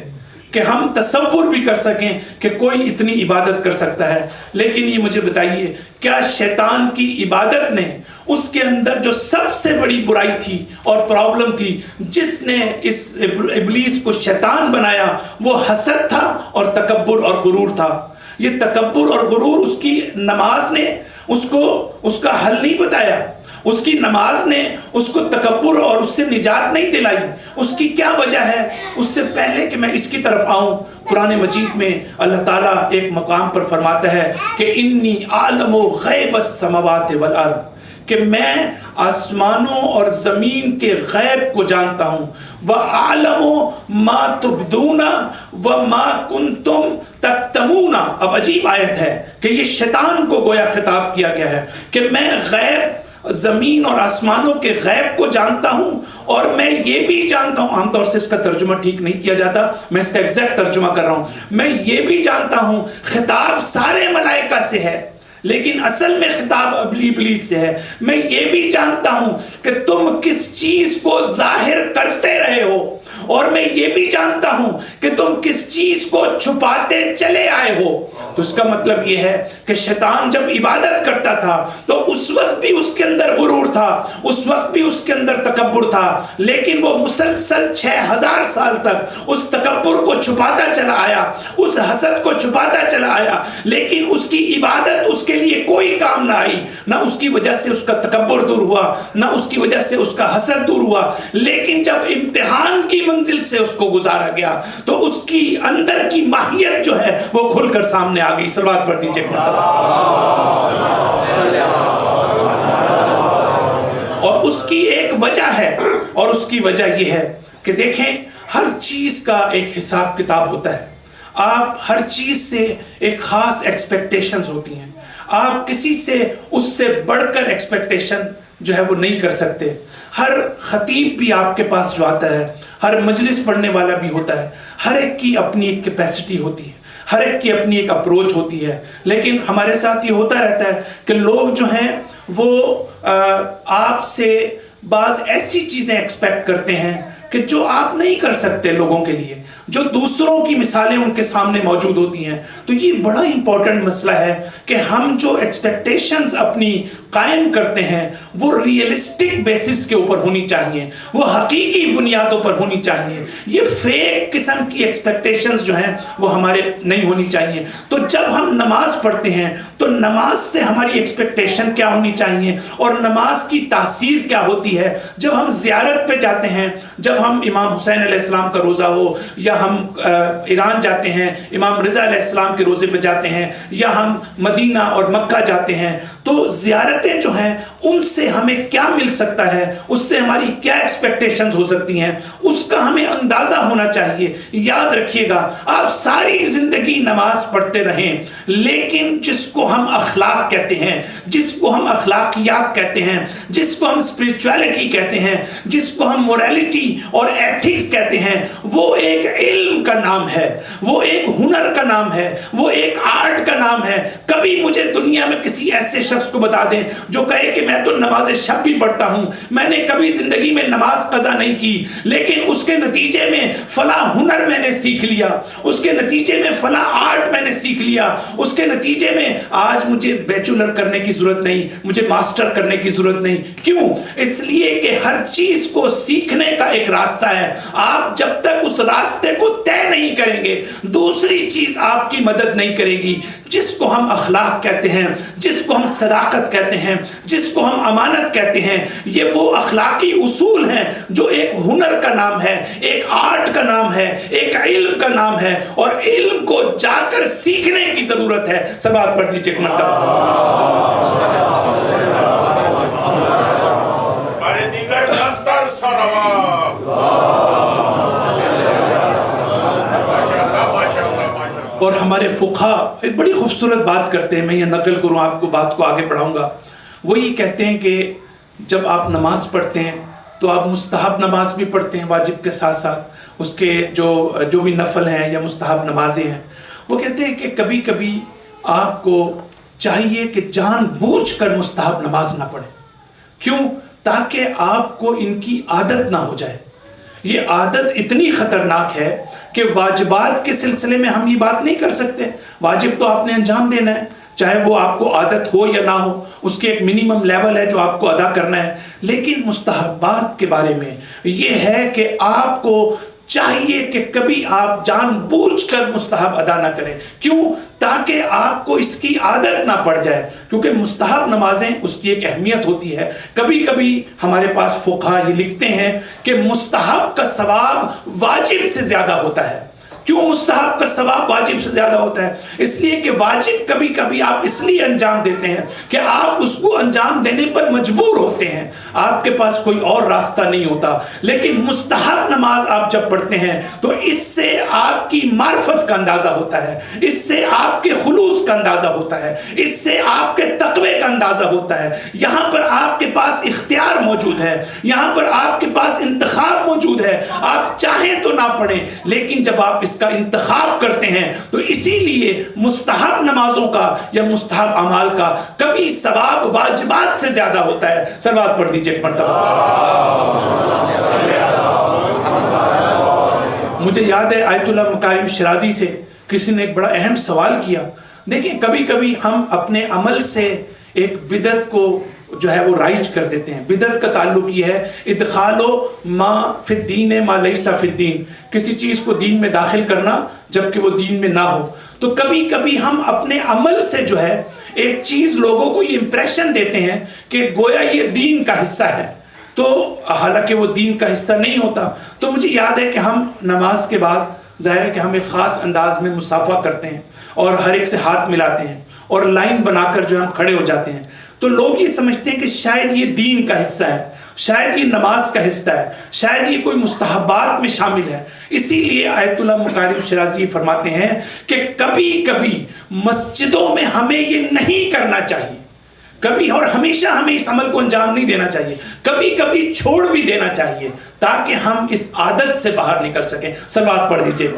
کہ ہم تصور بھی کر سکیں کہ کوئی اتنی عبادت کر سکتا ہے. لیکن یہ مجھے بتائیے کیا شیطان کی عبادت نے اس کے اندر جو سب سے بڑی برائی تھی اور پرابلم تھی، جس نے اس ابلیس کو شیطان بنایا، وہ حسد تھا اور تکبر اور غرور تھا. یہ تکبر اور غرور اس کی نماز نے اس کا حل نہیں بتایا. اس کی نماز نے اس کو تکبر اور اس سے نجات نہیں دلائی. اس کی کیا وجہ ہے؟ اس سے پہلے کہ میں اس کی طرف آؤں، قرآن مجید میں اللہ تعالیٰ ایک مقام پر فرماتا ہے کہ انی عالم غیب السماوات والارض، کہ میں آسمانوں اور زمین کے غیب کو جانتا ہوں، وَأَعْلَمُ مَا تُبْدُونَ وَمَا كُنْتُمْ تَكْتَمُونَ۔ اب عجیب آیت ہے کہ یہ شیطان کو گویا خطاب کیا گیا ہے کہ میں غیب، زمین اور آسمانوں کے غیب کو جانتا ہوں، اور میں یہ بھی جانتا ہوں، عام طور سے اس کا ترجمہ ٹھیک نہیں کیا جاتا، میں اس کا ایگزیکٹ ترجمہ کر رہا ہوں، میں یہ بھی جانتا ہوں خطاب سارے ملائکہ سے ہے لیکن اصل میں خطاب ابلیس سے ہے، میں یہ بھی جانتا ہوں کہ تم کس چیز کو ظاہر کرتے رہے ہو، اور میں یہ بھی جانتا ہوں کہ تم کس چیز کو چھپاتے چلے آئے ہو۔ تو اس کا مطلب یہ ہے کہ شیطان جب عبادت کرتا تھا تو اس وقت بھی اس کے اندر غرور تھا، اس وقت بھی اس کے اندر تکبر تھا، لیکن وہ مسلسل 6000 سال تک اس تکبر کو چھپاتا چلا آیا، اس حسد کو چھپاتا چلا آیا، لیکن اس کی عبادت اس کے لیے کوئی کام نہ آئی، نہ اس کی وجہ سے اس کا تکبر دور ہوا، نہ اس کی وجہ سے اس کا حسد دور ہوا۔ لیکن جب امتحان کی منزل سے اس کو گزارا گیا تو اس کی اندر کی ماہیت جو ہے وہ کھل کر سامنے آ گئی۔ صلوات پڑھ دیجیے ایک مرتبہ۔ اور اس کی ایک وجہ ہے، اور اس کی وجہ یہ ہے کہ دیکھیں ہر چیز کا ایک حساب کتاب ہوتا ہے، آپ ہر چیز سے ایک خاص ایکسپیکٹیشنز ہوتی ہیں، آپ کسی سے اس سے بڑھ کر ایکسپیکٹیشن جو ہے وہ نہیں کر سکتے۔ ہر خطیب بھی آپ کے پاس جو آتا ہے، ہر مجلس پڑھنے والا بھی ہوتا ہے، ہر ایک کی اپنی ایک کیپیسٹی ہوتی ہے، ہر ایک کی اپنی ایک اپروچ ہوتی ہے، لیکن ہمارے ساتھ یہ ہوتا رہتا ہے کہ لوگ جو ہیں وہ آپ سے بعض ایسی چیزیں ایکسپیکٹ کرتے ہیں کہ جو آپ نہیں کر سکتے لوگوں کے لیے، جو دوسروں کی مثالیں ان کے سامنے موجود ہوتی ہیں۔ تو یہ بڑا امپورٹنٹ مسئلہ ہے کہ ہم جو ایکسپیکٹیشنز اپنی قائم کرتے ہیں وہ ریئلسٹک بیسس کے اوپر ہونی چاہیے، وہ حقیقی بنیادوں پر ہونی چاہیے، یہ فیک قسم کی ایکسپیکٹیشنز جو ہیں وہ ہمارے نہیں ہونی چاہیے۔ تو جب ہم نماز پڑھتے ہیں تو نماز سے ہماری ایکسپیکٹیشن کیا ہونی چاہیے، اور نماز کی تاثیر کیا ہوتی ہے۔ جب ہم زیارت پہ جاتے ہیں، جب ہم امام حسین علیہ السلام کا روزہ ہو، یا ہم ایران جاتے ہیں امام رضا علیہ السلام کے روزے پہ جاتے ہیں، یا ہم مدینہ اور مکہ جاتے ہیں، تو زیارتیں جو ہیں ان سے ہمیں کیا مل سکتا ہے، اس سے ہماری کیا ایکسپیکٹیشنز ہو سکتی ہیں، اس کا ہمیں اندازہ ہونا چاہیے۔ یاد رکھیے گا، آپ ساری زندگی نماز پڑھتے رہیں، لیکن جس کو ہم اخلاق کہتے ہیں، جس کو ہم اخلاقیات کہتے ہیں، جس کو ہم اسپرچویلٹی کہتے ہیں، جس کو ہم موریلٹی اور ایتھکس کہتے ہیں، وہ ایک علم کا نام ہے، وہ ایک ہنر کا نام ہے، وہ ایک آرٹ کا نام ہے۔ کبھی مجھے دنیا میں کسی ایسے شخص کو بتا دیں جو کہے کہ میں تو نماز شب بھی پڑھتا ہوں، میں نے کبھی زندگی میں نماز قضا نہیں کی، لیکن اس کے نتیجے میں فلاں ہنر میں نے سیکھ لیا، اس کے نتیجے میں فلاں آرٹ میں نے سیکھ لیا، اس کے نتیجے میں آج مجھے بیچلر کرنے کی ضرورت نہیں، مجھے ماسٹر کرنے کی ضرورت نہیں۔ کیوں؟ اس لیے کہ ہر چیز کو سیکھنے کا ایک راستہ ہے، آپ جب تک اس راستے کو طے نہیں کریں گے دوسری چیز آپ کی مدد نہیں کرے گی۔ جس کو ہم اخلاق کہتے ہیں، جس کو ہم صداقت کہتے ہیں، جس کو ہم امانت کہتے ہیں، یہ وہ اخلاقی اصول ہیں جو ایک ہنر کا نام ہے، ایک آرٹ کا نام ہے، ایک علم کا نام ہے، اور علم کو جا کر سیکھنے کی ضرورت ہے۔ سبات پڑھ دیجیے ایک مرتبہ۔ اور ہمارے فقہا ایک بڑی خوبصورت بات کرتے ہیں، میں یہ نقل کروں آپ کو، بات کو آگے بڑھاؤں گا۔ وہ یہ کہتے ہیں کہ جب آپ نماز پڑھتے ہیں تو آپ مستحب نماز بھی پڑھتے ہیں واجب کے ساتھ ساتھ، اس کے جو بھی نفل ہیں یا مستحب نمازیں ہیں، وہ کہتے ہیں کہ کبھی کبھی آپ کو چاہیے کہ جان بوجھ کر مستحب نماز نہ پڑھیں۔ کیوں؟ تاکہ آپ کو ان کی عادت نہ ہو جائے۔ یہ عادت اتنی خطرناک ہے کہ واجبات کے سلسلے میں ہم یہ بات نہیں کر سکتے، واجب تو آپ نے انجام دینا ہے، چاہے وہ آپ کو عادت ہو یا نہ ہو، اس کے ایک منیمم لیول ہے جو آپ کو ادا کرنا ہے۔ لیکن مستحبات کے بارے میں یہ ہے کہ آپ کو چاہیے کہ کبھی آپ جان بوجھ کر مستحب ادا نہ کریں۔ کیوں؟ تاکہ آپ کو اس کی عادت نہ پڑ جائے، کیونکہ مستحب نمازیں اس کی ایک اہمیت ہوتی ہے۔ کبھی کبھی ہمارے پاس فقہا یہ لکھتے ہیں کہ مستحب کا ثواب واجب سے زیادہ ہوتا ہے۔ کیوں مستحب کا ثواب واجب سے زیادہ ہوتا ہے؟ اس لیے کہ واجب کبھی کبھی آپ اس لیے انجام دیتے ہیں کہ آپ اس کو انجام دینے پر مجبور ہوتے ہیں، آپ کے پاس کوئی اور راستہ نہیں ہوتا. لیکن مستحب نماز آپ جب پڑھتے ہیں تو اس سے آپ کی معرفت کا اندازہ ہوتا ہے، اس سے آپ کے خلوص کا اندازہ ہوتا ہے، اس سے آپ کے تقوی کا اندازہ ہوتا ہے. یہاں پر آپ کے پاس اختیار موجود ہے، یہاں پر آپ کے پاس انتخاب موجود ہے. آپ چاہیں تو نہ پڑھیں، لیکن جب آپ اس کا انتخاب کرتے ہیں تو اسی لیے مستحب نمازوں کا یا مستحب اعمال کا کبھی ثواب واجبات سے زیادہ ہوتا ہے. صلوات پڑھ دیجئے ایک مرتبہ. مجھے یاد ہے آیت اللہ مکارم شرازی سے کسی نے ایک بڑا اہم سوال کیا. دیکھیں کبھی کبھی ہم اپنے عمل سے ایک بدعت کو جو ہے وہ رائج کر دیتے ہیں. بدعت کا تعلق یہ ہے ادخالو ما فی الدین ما لیس فی الدین، کسی چیز کو دین میں داخل کرنا جبکہ وہ دین میں نہ ہو. تو کبھی کبھی ہم اپنے عمل سے جو ہے ایک چیز لوگوں کو یہ امپریشن دیتے ہیں کہ گویا یہ دین کا حصہ ہے، تو حالانکہ وہ دین کا حصہ نہیں ہوتا. تو مجھے یاد ہے کہ ہم نماز کے بعد ظاہر ہے کہ ہم ایک خاص انداز میں مصافحہ کرتے ہیں اور ہر ایک سے ہاتھ ملاتے ہیں اور لائن بنا کر جو ہم کھڑے ہو جاتے ہیں. تو لوگ یہ سمجھتے ہیں کہ شاید یہ دین کا حصہ ہے، شاید یہ نماز کا حصہ ہے، شاید یہ کوئی مستحبات میں شامل ہے. اسی لیے آیت اللہ مکارم شرازی فرماتے ہیں کہ کبھی کبھی مسجدوں میں ہمیں یہ نہیں کرنا چاہیے، کبھی اور ہمیشہ ہمیں اس عمل کو انجام نہیں دینا چاہیے، کبھی کبھی چھوڑ بھی دینا چاہیے تاکہ ہم اس عادت سے باہر نکل سکیں. صلوات پڑھ دیجئے.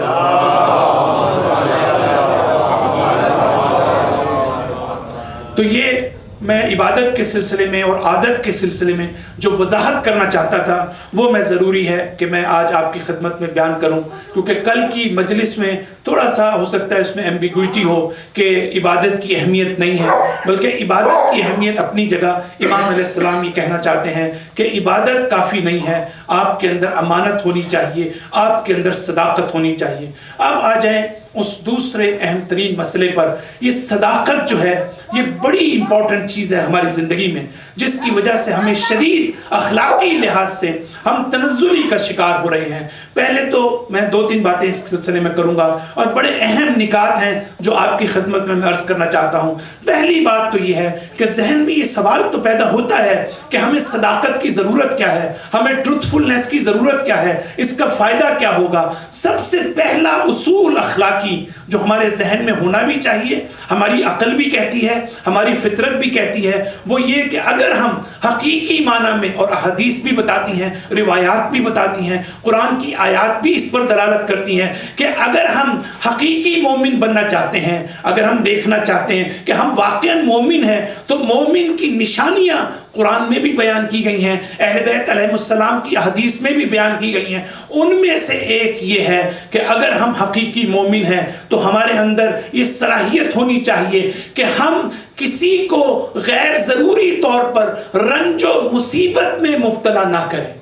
تو یہ میں عبادت کے سلسلے میں اور عادت کے سلسلے میں جو وضاحت کرنا چاہتا تھا وہ میں ضروری ہے کہ میں آج آپ کی خدمت میں بیان کروں، کیونکہ کل کی مجلس میں تھوڑا سا ہو سکتا ہے اس میں ایمبیگوٹی ہو کہ عبادت کی اہمیت نہیں ہے، بلکہ عبادت کی اہمیت اپنی جگہ. امام علیہ السلام یہ کہنا چاہتے ہیں کہ عبادت کافی نہیں ہے، آپ کے اندر امانت ہونی چاہیے، آپ کے اندر صداقت ہونی چاہیے. اب آ جائیں اس دوسرے اہم ترین مسئلے پر. یہ صداقت جو ہے یہ بڑی امپورٹنٹ چیز ہے ہماری زندگی میں، جس کی وجہ سے ہمیں شدید اخلاقی لحاظ سے ہم تنزلی کا شکار ہو رہے ہیں. پہلے تو میں 2-3 باتیں اس سلسلے میں کروں گا اور بڑے اہم نکات ہیں جو آپ کی خدمت میں عرض کرنا چاہتا ہوں. پہلی بات تو یہ ہے کہ ذہن میں یہ سوال تو پیدا ہوتا ہے کہ ہمیں صداقت کی ضرورت کیا ہے، ہمیں ٹروتھفلنس کی ضرورت کیا ہے، اس کا فائدہ کیا ہوگا. سب سے پہلا اصول اخلاقی جو ہمارے ذہن میں ہونا بھی چاہیے، ہماری عقل بھی کہتی ہے، ہماری فطرت بھی کہتی ہے، وہ یہ کہ اگر ہم حقیقی معنی میں، اور احادیث بھی بتاتی ہیں، روایات بھی بتاتی ہیں، قرآن کی آیات بھی اس پر دلالت کرتی ہیں کہ اگر ہم حقیقی مومن بننا چاہتے ہیں، اگر ہم دیکھنا چاہتے ہیں کہ ہم واقعاً مومن ہیں، تو مومن کی نشانیاں قرآن میں بھی بیان کی گئی ہیں، اہل بیت علیہ السلام کی حدیث میں بھی بیان کی گئی ہیں. ان میں سے ایک یہ ہے کہ اگر ہم حقیقی مومن ہیں تو ہمارے اندر یہ صلاحیت ہونی چاہیے کہ ہم کسی کو غیر ضروری طور پر رنج و مصیبت میں مبتلا نہ کریں.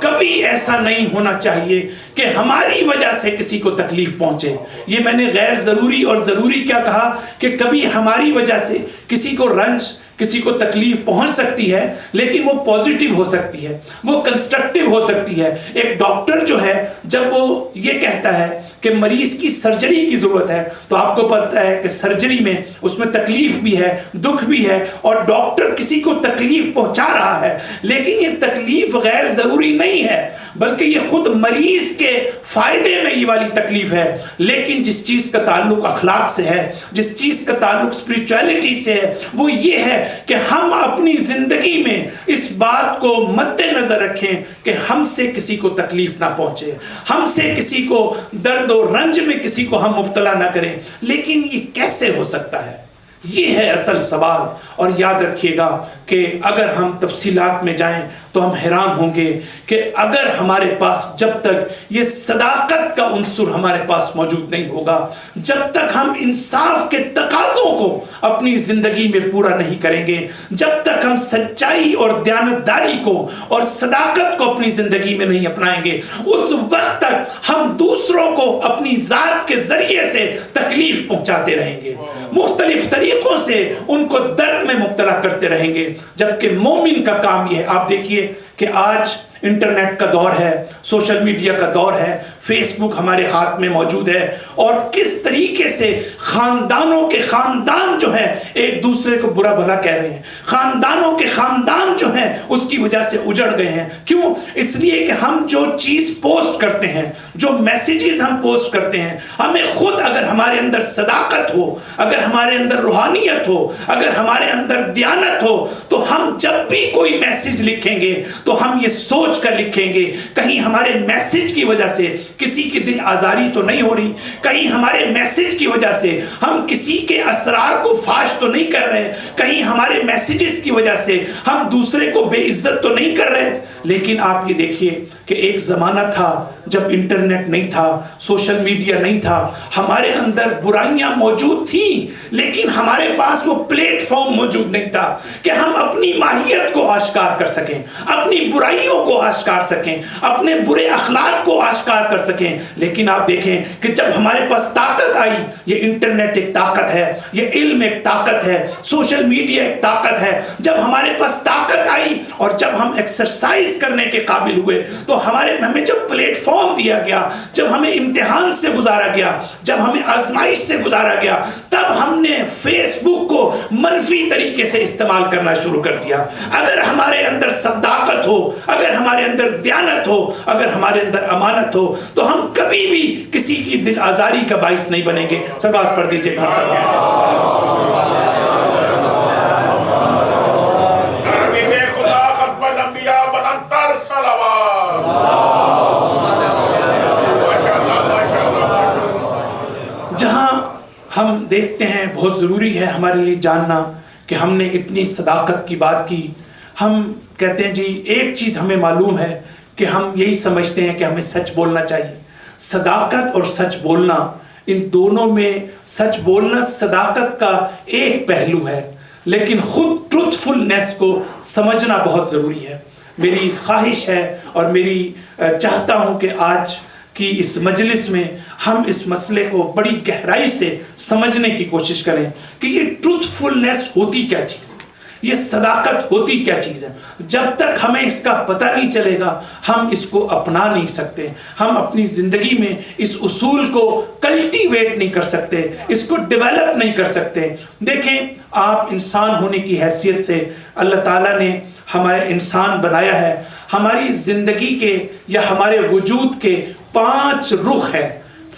کبھی ایسا نہیں ہونا چاہیے کہ ہماری وجہ سے کسی کو تکلیف پہنچے. یہ میں نے غیر ضروری اور ضروری کیا کہا کہ کبھی ہماری وجہ سے کسی کو رنج، کسی کو تکلیف پہنچ سکتی ہے، لیکن وہ پوزیٹیو ہو سکتی ہے، وہ کنسٹرکٹیو ہو سکتی ہے. ایک ڈاکٹر جو ہے جب وہ یہ کہتا ہے کہ مریض کی سرجری کی ضرورت ہے تو آپ کو پتہ ہے کہ سرجری میں اس میں تکلیف بھی ہے، دکھ بھی ہے، اور ڈاکٹر کسی کو تکلیف پہنچا رہا ہے، لیکن یہ تکلیف غیر ضروری نہیں ہے بلکہ یہ خود مریض کے فائدے میں یہ والی تکلیف ہے. لیکن جس چیز کا تعلق اخلاق سے ہے، جس چیز کا تعلق اسپرچویلٹی سے ہے، وہ یہ ہے کہ ہم اپنی زندگی میں اس بات کو مد نظر رکھیں کہ ہم سے کسی کو تکلیف نہ پہنچے، ہم سے کسی کو درد و رنج میں کسی کو ہم مبتلا نہ کریں. لیکن یہ کیسے ہو سکتا ہے؟ یہ ہے اصل سوال. اور یاد رکھیے گا کہ اگر ہم تفصیلات میں جائیں تو ہم حیران ہوں گے کہ اگر ہمارے پاس جب تک یہ صداقت کا عنصر ہمارے پاس موجود نہیں ہوگا، جب تک ہم انصاف کے تقاضوں کو اپنی زندگی میں پورا نہیں کریں گے، جب تک ہم سچائی اور دیانتداری کو اور صداقت کو اپنی زندگی میں نہیں اپنائیں گے، اس وقت تک ہم دوسروں کو اپنی ذات کے ذریعے سے تکلیف پہنچاتے رہیں گے، مختلف طریقوں سے ان کو درد میں مبتلا کرتے رہیں گے. جبکہ مومن کا کام یہ ہے. آپ دیکھیے کہ آج انٹرنیٹ کا دور ہے، سوشل میڈیا کا دور ہے، فیس بک ہمارے ہاتھ میں موجود ہے، اور کس طریقے سے خاندانوں کے خاندان جو ہیں ایک دوسرے کو برا بھلا کہہ رہے ہیں، خاندانوں کے خاندان جو ہیں اس کی وجہ سے اجڑ گئے ہیں۔ کیوں؟ اس لیے کہ ہم جو چیز پوسٹ کرتے ہیں، جو میسیجز ہم پوسٹ کرتے ہیں، ہمیں خود اگر ہمارے اندر صداقت ہو، اگر ہمارے اندر روحانیت ہو، اگر ہمارے اندر دیانت ہو، تو ہم جب بھی کوئی میسیج لکھیں گے تو ہم یہ سوچ کر لکھیں گے کہیں ہمارے میسیج کی وجہ سے کسی کی دل آزاری تو نہیں ہو رہی، کہیں ہمارے میسیج کی وجہ سے ہم کسی کے اسرار کو فاش تو نہیں کر رہے، کہیں ہمارے میسیجز کی وجہ سے ہم دوسرے کو بے عزت تو نہیں کر رہے۔ لیکن آپ یہ دیکھیے کہ ایک زمانہ تھا جب انٹرنیٹ نہیں تھا، سوشل میڈیا نہیں تھا، ہمارے اندر برائیاں موجود تھیں لیکن ہمارے پاس وہ پلیٹ فارم موجود نہیں تھا کہ ہم اپنی ماہیت کو آشکار کر سکیں، اپنی برائیوں کو آشکار سکیں، اپنے برے اخلاق کو آشکار کر سکیں۔ لیکن آپ دیکھیں کہ جب ہمارے پاس طاقت آئی، یہ انٹرنیٹ ایک طاقت ہے، یہ علم ایک طاقت ہے، سوشل میڈیا ایک طاقت ہے، جب ہمارے پاس طاقت آئی اور جب ہم ایکسرسائز کرنے کے قابل ہوئے تو ہمیں جب پلیٹ فارم دیا گیا، جب ہمیں امتحان سے گزارا گیا، جب ہمیں آزمائش سے گزارا گیا، تب ہم نے فیس بک کو منفی طریقے سے استعمال کرنا شروع کر دیا۔ اگر ہمارے اندر صداقت ہو، اگر ہمارے اندر دیانت ہو، اگر ہمارے اندر امانت ہو، تو ہم کبھی بھی کسی کی دل آزاری کا باعث نہیں بنیں گے۔ سبات پڑھ دیجئے ایک مرتبہ۔ جہاں ہم دیکھتے ہیں بہت ضروری ہے ہمارے لیے جاننا کہ ہم نے اتنی صداقت کی بات کی، ہم کہتے ہیں جی ایک چیز ہمیں معلوم ہے کہ ہم یہی سمجھتے ہیں کہ ہمیں سچ بولنا چاہیے۔ صداقت اور سچ بولنا، ان دونوں میں سچ بولنا صداقت کا ایک پہلو ہے، لیکن خود ٹروتھفلنس کو سمجھنا بہت ضروری ہے۔ میری خواہش ہے اور میری چاہتا ہوں کہ آج کی اس مجلس میں ہم اس مسئلے کو بڑی گہرائی سے سمجھنے کی کوشش کریں کہ یہ ٹروتھفلنس ہوتی کیا چیز ہے، یہ صداقت ہوتی کیا چیز ہے۔ جب تک ہمیں اس کا پتہ نہیں چلے گا ہم اس کو اپنا نہیں سکتے، ہم اپنی زندگی میں اس اصول کو کلٹیویٹ نہیں کر سکتے، اس کو ڈیولپ نہیں کر سکتے۔ دیکھیں، آپ انسان ہونے کی حیثیت سے اللہ تعالیٰ نے ہمارے انسان بنایا ہے، ہماری زندگی کے یا ہمارے وجود کے 5 رخ ہے،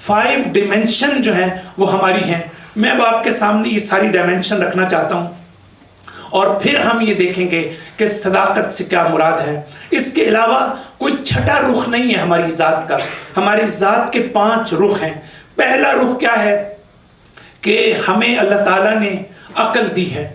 5 ڈیمنشن جو ہیں وہ ہماری ہیں۔ میں اب آپ کے سامنے یہ ساری ڈائمنشن رکھنا چاہتا ہوں اور پھر ہم یہ دیکھیں گے کہ صداقت سے کیا مراد ہے۔ اس کے علاوہ کوئی چھٹا رخ نہیں ہے ہماری ذات کا، ہماری ذات کے 5 رخ ہیں۔ پہلا رخ کیا ہے کہ ہمیں اللہ تعالیٰ نے عقل دی ہے،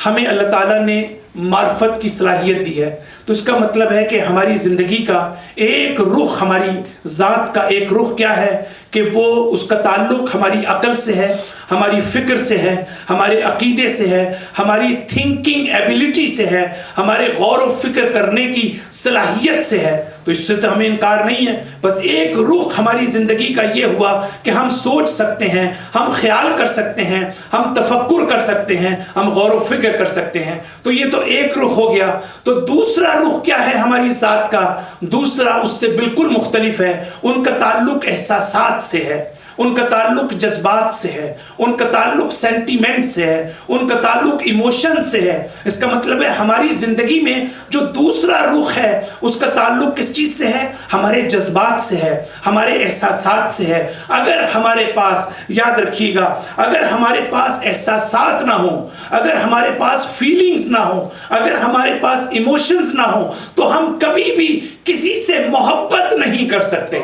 ہمیں اللہ تعالیٰ نے معرفت کی صلاحیت دی ہے، تو اس کا مطلب ہے کہ ہماری زندگی کا ایک رخ، ہماری ذات کا ایک رخ کیا ہے کہ وہ اس کا تعلق ہماری عقل سے ہے، ہماری فکر سے ہے، ہمارے عقیدے سے ہے، ہماری تھنکنگ ایبیلٹی سے ہے، ہمارے غور و فکر کرنے کی صلاحیت سے ہے۔ تو اس سے تو ہمیں انکار نہیں ہے، بس ایک رخ ہماری زندگی کا یہ ہوا کہ ہم سوچ سکتے ہیں، ہم خیال کر سکتے ہیں، ہم تفکر کر سکتے ہیں، ہم غور و فکر کر سکتے ہیں۔ تو یہ تو ایک رخ ہو گیا۔ تو دوسرا رخ کیا ہے ہماری ذات کا؟ دوسرا اس سے بالکل مختلف ہے، ان کا تعلق احساسات سے ہے، ان کا تعلق جذبات سے ہے، ان کا تعلق سینٹیمنٹ سے ہے، ان کا تعلق ایموشن سے ہے۔ اس کا مطلب ہے ہماری زندگی میں جو دوسرا رخ ہے اس کا تعلق کس چیز سے ہے؟ ہمارے جذبات سے ہے، ہمارے احساسات سے ہے۔ اگر ہمارے پاس، یاد رکھیے گا، اگر ہمارے پاس احساسات نہ ہوں، اگر ہمارے پاس فیلنگز نہ ہوں، اگر ہمارے پاس ایموشنز نہ ہوں، تو ہم کبھی بھی کسی سے محبت نہیں کر سکتے۔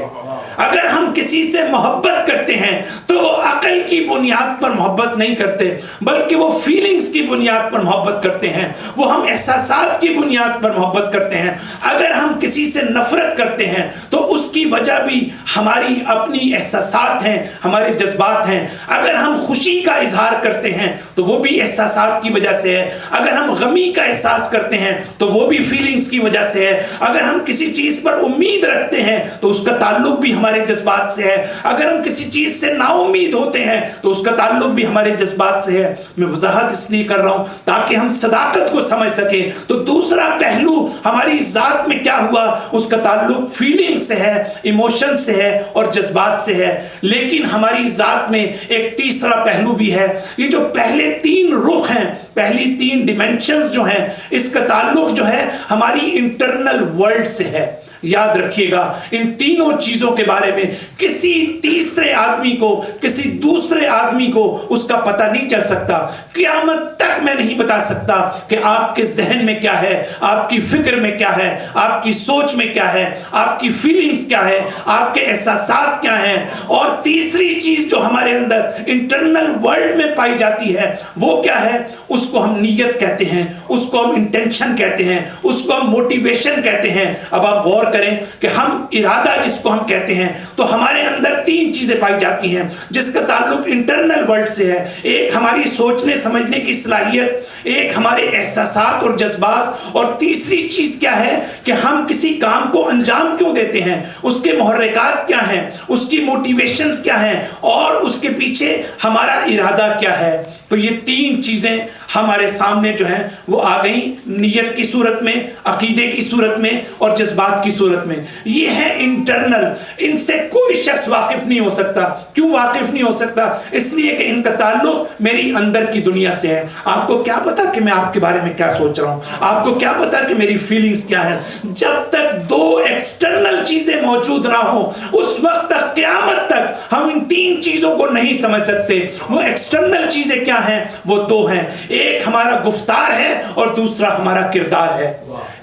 اگر ہم کسی سے محبت کرتے ہیں تو وہ عقل کی بنیاد پر محبت نہیں کرتے، بلکہ وہ فیلنگز کی بنیاد پر محبت کرتے ہیں، وہ ہم احساسات کی بنیاد پر محبت کرتے ہیں۔ اگر ہم کسی سے نفرت کرتے ہیں تو اس کی وجہ بھی ہماری اپنی احساسات ہیں، ہمارے جذبات ہیں۔ اگر ہم خوشی کا اظہار کرتے ہیں تو وہ بھی احساسات کی وجہ سے ہے، اگر ہم غمی کا احساس کرتے ہیں تو وہ بھی فیلنگز کی وجہ سے ہے، اگر ہم کسی چیز پر امید رکھتے ہیں تو اس کا تعلق بھی ہمارے جذبات سے ہے. اگر ہم کسی چیز سے نا امید ہوتے ہیں تو اس کا تعلق بھی ہمارے جذبات سے ہے. میں وضاحت اس لیے کر رہا ہوں تاکہ ہم صداقت کو سمجھ سکیں. تو دوسرا پہلو ہماری ذات میں کیا ہوا, اس کا تعلق فیلنگ سے ہے, ایموشن سے ہے اور جذبات سے ہے. لیکن ہماری ذات میں ایک تیسرا پہلو بھی ہے. یہ جو پہلے 3 رخ ہیں, پہلی 3 ڈیمینشنز جو ہیں, اس کا تعلق جو ہے ہماری انٹرنل ورلڈ سے ہے. یاد رکھیے گا ان تینوں چیزوں کے بارے میں کسی تیسرے آدمی کو, کسی دوسرے آدمی کو اس کا پتہ نہیں چل سکتا. قیامت تک میں نہیں بتا سکتا کہ آپ کے ذہن میں کیا ہے, آپ کی فکر میں کیا ہے, آپ کی سوچ میں کیا ہے, آپ کی فیلنگز کیا ہے, آپ کے احساسات کیا ہیں. اور تیسری چیز جو ہمارے اندر انٹرنل ورلڈ میں پائی جاتی ہے وہ کیا ہے, اس کو ہم نیت کہتے ہیں, اس کو ہم انٹینشن کہتے ہیں, اس کو ہم موٹیویشن کہتے ہیں. اب آپ غور کریں کہ ہم ارادہ جس کو ہم کہتے ہیں تو ہمارے اندر 3 چیزیں پائی جاتی ہیں جس کا تعلق انٹرنل ورلڈ سے ہے. ایک ہماری سوچنے سمجھنے کی صلاحیت, ایک ہمارے احساسات اور جذبات, اور تیسری چیز کیا ہے کہ ہم کسی کام کو انجام کیوں دیتے ہیں, اس کے محرکات کیا ہیں, اس کی موٹیویشنز کیا ہیں, اور اس کے پیچھے ہمارا ارادہ کیا ہے. تو یہ 3 چیزیں ہمارے سامنے جو ہیں وہ آ گئیں نیت کی صورت میں, عقیدے کی صورت میں اور جذبات کی صورت میں. یہ ہے انٹرنل. ان سے کوئی شخص واقف نہیں ہو سکتا. کیوں واقف نہیں ہو سکتا؟ اس لیے کہ ان کا تعلق میری اندر کی دنیا سے ہے. آپ کو کیا پتا کہ میں آپ کے بارے میں کیا سوچ رہا ہوں, آپ کو کیا پتا کہ میری فیلنگز کیا ہیں. جب تک 2 ایکسٹرنل چیزیں موجود نہ ہوں اس وقت تک, قیامت تک ہم ان 3 چیزوں کو نہیں سمجھ سکتے. وہ ایکسٹرنل چیزیں کیا ہیں؟ وہ 2 ہیں. ایک ہمارا گفتار ہے اور دوسرا ہمارا کردار ہے.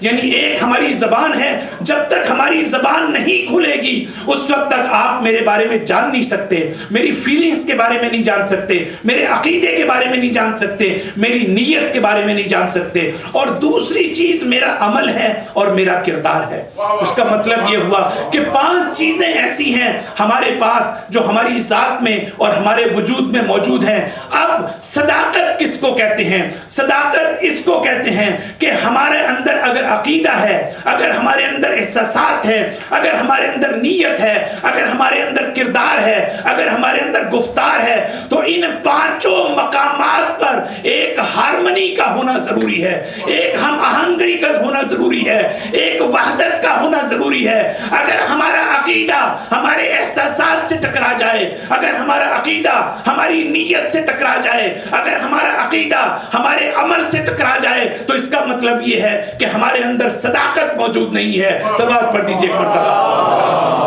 یعنی ایک ہماری زبان ہے, جب تک ہماری زبان نہیں کھلے گی اس وقت تک آپ میرے بارے میں جان نہیں سکتے, میری فیلنگز کے بارے میں نہیں جان سکتے, میرے عقیدے کے بارے میں نہیں جان سکتے, میری نیت کے بارے میں نہیں جان سکتے. اور دوسری چیز میرا عمل ہے اور میرا کردار ہے. اس کا مطلب یہ ہوا کہ 5 چیزیں ایسی ہیں ہمارے پاس جو ہماری ذات میں اور ہمارے وجود میں موجود ہیں. اب صداقت کس کو کہتے ہیں؟ صداقت اس کو کہتے ہیں کہ ہمارے اندر اگر عقیدہ ہے, اگر ہمارے اندر احساسات ہے, اگر ہمارے اندر نیت ہے, اگر ہمارے اندر کردار ہے, اگر ہمارے اندر گفتار ہے, تو ان 5 مقامات پر ایک ہارمنی کا ہونا ضروری ہے, ایک ہم آہنگری کا ہونا ضروری ہے, ایک وحدت کا ہونا ضروری ہے. اگر ہمارا عقیدہ ہمارے احساسات سے ٹکرا جائے, اگر ہمارا عقیدہ ہماری نیت سے ٹکرا جائے, اگر ہمارا عقیدہ ہمارے عمل سے ٹکرا جائے, تو اس کا مطلب یہ ہے کہ ہمارے اندر صداقت موجود نہیں ہے. صلوات پڑھ دیجئے ایک مرتبہ.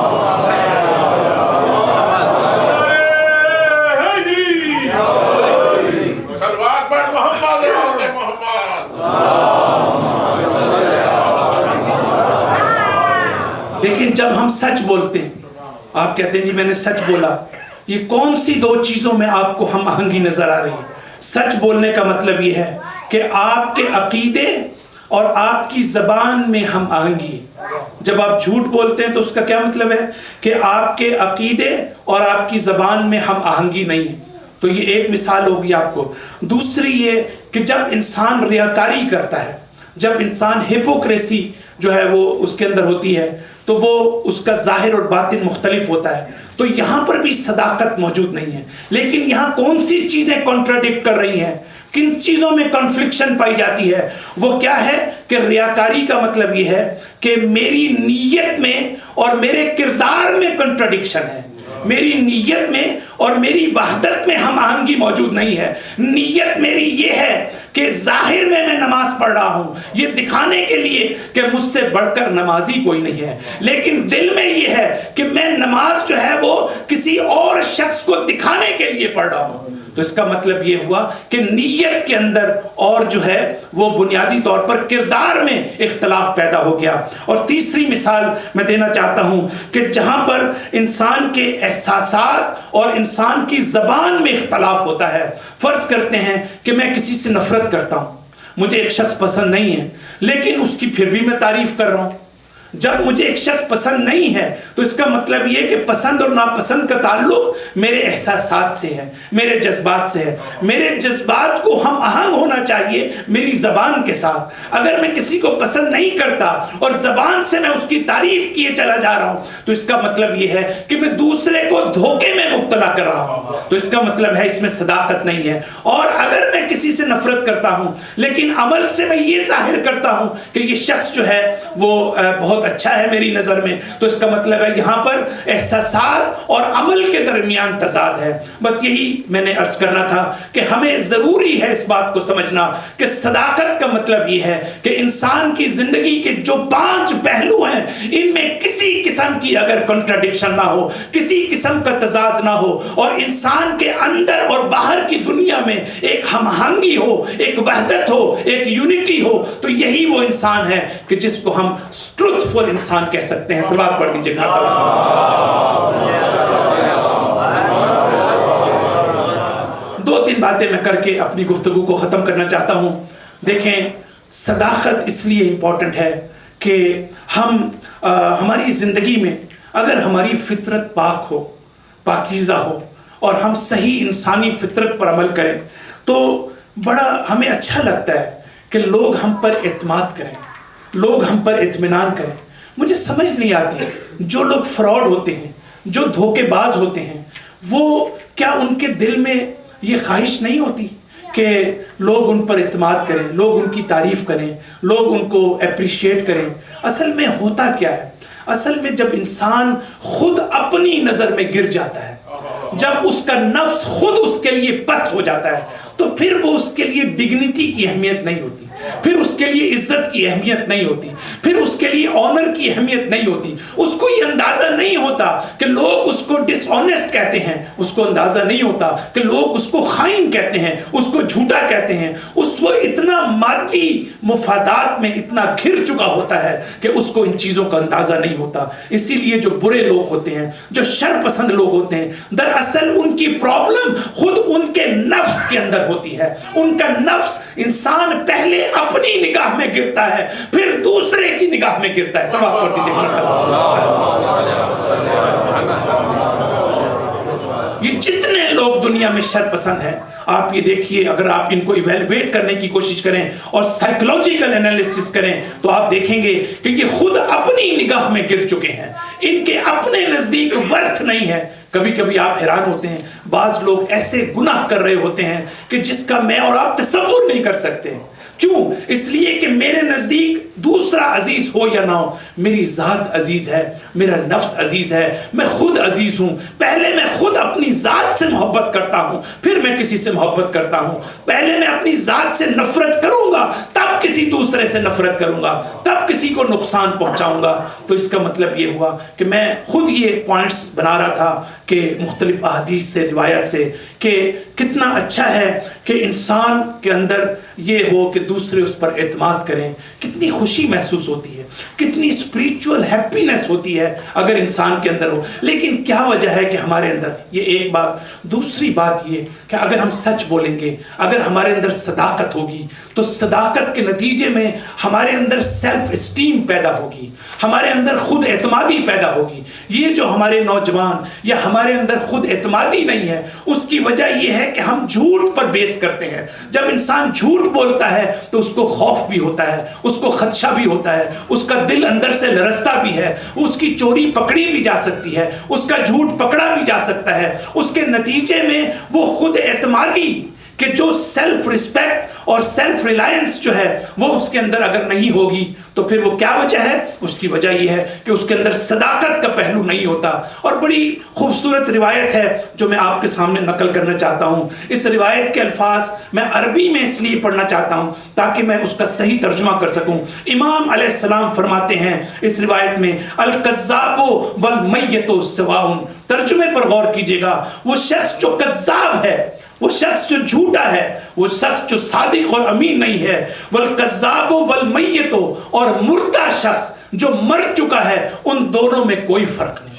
لیکن جب ہم سچ بولتے ہیں, آپ کہتے ہیں جی میں نے سچ بولا, یہ کون سی 2 چیزوں میں آپ کو ہم آہنگی نظر آ رہی ہے؟ سچ بولنے کا مطلب یہ ہے کہ آپ کے عقیدے اور آپ کی زبان میں ہم آہنگی. جب آپ جھوٹ بولتے ہیں تو اس کا کیا مطلب ہے کہ آپ کے عقیدے اور آپ کی زبان میں ہم آہنگی نہیں ہے. تو یہ ایک مثال ہوگی آپ کو. دوسری یہ کہ جب انسان ریاکاری کرتا ہے, جب انسان ہپوکریسی جو ہے وہ اس کے اندر ہوتی ہے, تو وہ اس کا ظاہر اور باطن مختلف ہوتا ہے. تو یہاں پر بھی صداقت موجود نہیں ہے. لیکن یہاں کون سی چیزیں کنٹراڈکٹ کر رہی ہیں, کن چیزوں میں کنفلکشن پائی جاتی ہے؟ وہ کیا ہے کہ ریاکاری کا مطلب یہ ہے کہ میری نیت میں اور میرے کردار میں کنٹراڈکشن ہے. میری نیت میں اور میری وحدت میں ہم آہنگی موجود نہیں ہے. نیت میری یہ ہے کہ ظاہر میں نماز پڑھ رہا ہوں, یہ دکھانے کے لیے کہ مجھ سے بڑھ کر نمازی کوئی نہیں ہے. لیکن دل میں یہ ہے کہ میں نماز جو ہے وہ کسی اور شخص کو دکھانے کے لیے پڑھ رہا ہوں. تو اس کا مطلب یہ ہوا کہ نیت کے اندر اور جو ہے وہ بنیادی طور پر کردار میں اختلاف پیدا ہو گیا. اور تیسری مثال میں دینا چاہتا ہوں کہ جہاں پر انسان کے احساسات اور انسان کی زبان میں اختلاف ہوتا ہے. فرض کرتے ہیں کہ میں کسی سے نفرت کرتا ہوں, مجھے ایک شخص پسند نہیں ہے, لیکن اس کی پھر بھی میں تعریف کر رہا ہوں. جب مجھے ایک شخص پسند نہیں ہے تو اس کا مطلب یہ کہ پسند اور ناپسند کا تعلق میرے احساسات سے ہے، میرے جذبات سے ہے۔ میرے جذبات کو ہم آہنگ ہونا چاہیے میری زبان کے ساتھ۔ اگر میں کسی کو پسند نہیں کرتا اور زبان سے میں اس کی تعریف کیے چلا جا رہا ہوں تو اس کا مطلب یہ ہے کہ میں دوسرے کو دھوکے میں مبتلا کر رہا ہوں، تو اس کا مطلب ہے اس میں صداقت نہیں ہے۔ اور اگر میں کسی سے نفرت کرتا ہوں لیکن عمل سے میں یہ ظاہر کرتا ہوں کہ یہ شخص جو ہے وہ بہت اچھا ہے میری نظر میں، تو اس کا مطلب ہے یہاں پر احساسات اور عمل کے درمیان تضاد ہے۔ بس یہی میں نے عرض کرنا تھا کہ ہمیں ضروری ہے اس بات کو سمجھنا کہ صداقت کا مطلب یہ ہے کہ انسان کی زندگی کے جو 5 پہلو ہیں ان میں کسی قسم کی اگر کنٹراڈکشن نہ ہو، کسی قسم کا تضاد نہ ہو، اور انسان کے اندر اور باہر کی دنیا میں ایک ہم آہنگی ہو، ایک وحدت ہو، ایک یونٹی ہو، تو یہی وہ انسان ہے کہ جس کو ہم ٹروتفل انسان کہہ سکتے ہیں۔ صلوات پڑھ دیجیے۔ 2-3 باتیں میں کر کے اپنی گفتگو کو ختم کرنا چاہتا ہوں۔ دیکھیں، صداقت اس لیے امپورٹنٹ ہے کہ ہماری زندگی میں اگر ہماری فطرت پاک ہو، پاکیزہ ہو، اور ہم صحیح انسانی فطرت پر عمل کریں تو بڑا ہمیں اچھا لگتا ہے کہ لوگ ہم پر اعتماد کریں، لوگ ہم پر اطمینان کریں۔ مجھے سمجھ نہیں آتی جو لوگ فراڈ ہوتے ہیں، جو دھوکے باز ہوتے ہیں، وہ کیا ان کے دل میں یہ خواہش نہیں ہوتی کہ لوگ ان پر اعتماد کریں، لوگ ان کی تعریف کریں، لوگ ان کو اپریشیٹ کریں؟ اصل میں ہوتا کیا ہے؟ اصل میں جب انسان خود اپنی نظر میں گر جاتا ہے، جب اس کا نفس خود اس کے لیے پست ہو جاتا ہے، تو پھر وہ اس کے لیے ڈگنیٹی کی اہمیت نہیں ہوتی، پھر اس کے لیے عزت کی اہمیت نہیں ہوتی، پھر اس کے لیے آنر کی اہمیت نہیں ہوتی۔ اس کو یہ اندازہ نہیں ہوتا کہ لوگ اس کو ڈس آنیسٹ کہتے ہیں، اس کو اندازہ نہیں ہوتا کہ لوگ اس کو خائن کہتے ہیں، اس کو جھوٹا کہتے ہیں۔ اس وہ اتنا مادی مفادات میں اتنا گھر چکا ہوتا ہے کہ اس کو ان چیزوں کا اندازہ نہیں ہوتا۔ اسی لیے جو برے لوگ ہوتے ہیں، جو شر پسند لوگ ہوتے ہیں، دراصل ان کی پرابلم خود ان کے نفس کے اندر ہوتی ہے۔ ان کا نفس، انسان پہلے اپنی نگاہ میں گرتا ہے، پھر دوسرے کی نگاہ میں گرتا ہے۔ سبق پڑھ دیجیے۔ یہ جتنے لوگ دنیا میں شر پسند ہیں، آپ یہ دیکھیے، اگر آپ ان کو ایویلویٹ کرنے کی کوشش کریں اور سائیکولوجیکل انالیسس کریں تو آپ دیکھیں گے کہ یہ خود اپنی نگاہ میں گر چکے ہیں، ان کے اپنے نزدیک ورتھ نہیں ہے۔ کبھی کبھی آپ حیران ہوتے ہیں، بعض لوگ ایسے گناہ کر رہے ہوتے ہیں کہ جس کا میں اور آپ تصور نہیں کر سکتے۔ کیوں؟ اس لیے کہ میرے نزدیک دوسرا عزیز ہو یا نہ ہو، میری ذات عزیز ہے، میرا نفس عزیز ہے، میں خود عزیز ہوں۔ پہلے میں خود اپنی ذات سے محبت کرتا ہوں، پھر میں کسی سے محبت کرتا ہوں۔ پہلے میں اپنی ذات سے نفرت کروں گا، تب کسی دوسرے سے نفرت کروں گا، تب کسی کو نقصان پہنچاؤں گا۔ تو اس کا مطلب یہ ہوا کہ میں خود یہ پوائنٹس بنا رہا تھا کہ مختلف احادیث سے، روایت سے، کہ کتنا اچھا ہے کہ انسان کے اندر یہ ہو کہ دوسرے اس پر اعتماد کریں۔ کتنی خوشی محسوس ہوتی ہے، کتنی اسپریچول ہیپینس ہوتی ہے اگر انسان کے اندر ہو۔ لیکن کیا وجہ ہے کہ ہمارے اندر یہ ایک بات، دوسری بات یہ کہ اگر ہم سچ بولیں گے، اگر ہمارے اندر صداقت ہوگی تو صداقت کے نتیجے میں ہمارے اندر سیلف اسٹیم پیدا ہوگی، ہمارے اندر خود اعتمادی پیدا ہوگی۔ یہ جو ہمارے نوجوان یا ہمارے اندر خود اعتمادی نہیں ہے، اس کی وجہ یہ ہے کہ ہم جھوٹ پر بیس کرتے ہیں۔ جب انسان جھوٹ بولتا ہے تو اس کو خوف بھی ہوتا ہے، اس کو خدشہ بھی ہوتا ہے، اس کا دل اندر سے لرزتا بھی ہے، اس کی چوری پکڑی بھی جا سکتی ہے، اس کا جھوٹ پکڑا بھی جا سکتا ہے۔ اس کے نتیجے میں وہ خود اعتمادی کہ جو سیلف ریسپیکٹ اور سیلف ریلائنس جو ہے وہ اس کے اندر اگر نہیں ہوگی تو پھر وہ کیا وجہ ہے؟ اس کی وجہ یہ ہے کہ اس کے اندر صداقت کا پہلو نہیں ہوتا۔ اور بڑی خوبصورت روایت ہے جو میں آپ کے سامنے نقل کرنا چاہتا ہوں۔ اس روایت کے الفاظ میں عربی میں اس لیے پڑھنا چاہتا ہوں تاکہ میں اس کا صحیح ترجمہ کر سکوں۔ امام علیہ السلام فرماتے ہیں اس روایت میں، الکذاب والمیت سواء۔ ترجمے پر غور کیجئے گا، وہ شخص جو کذاب ہے، وہ شخص جو جھوٹا ہے، وہ شخص جو صادق اور امین نہیں ہے، والکذاب والمیت، اور مردہ شخص جو مر چکا ہے، ان دونوں میں کوئی فرق نہیں۔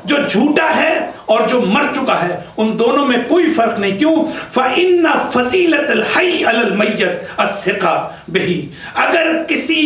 جو جھوٹا ہے اور جو مر چکا ہے ان دونوں میں کوئی فرق نہیں. کیوں؟ فَإِنَّ فَضِيلَةَ الْحَيِّ عَلَى الْمَيِّتِ الثِّقَةُ بِهِ. اگر کسی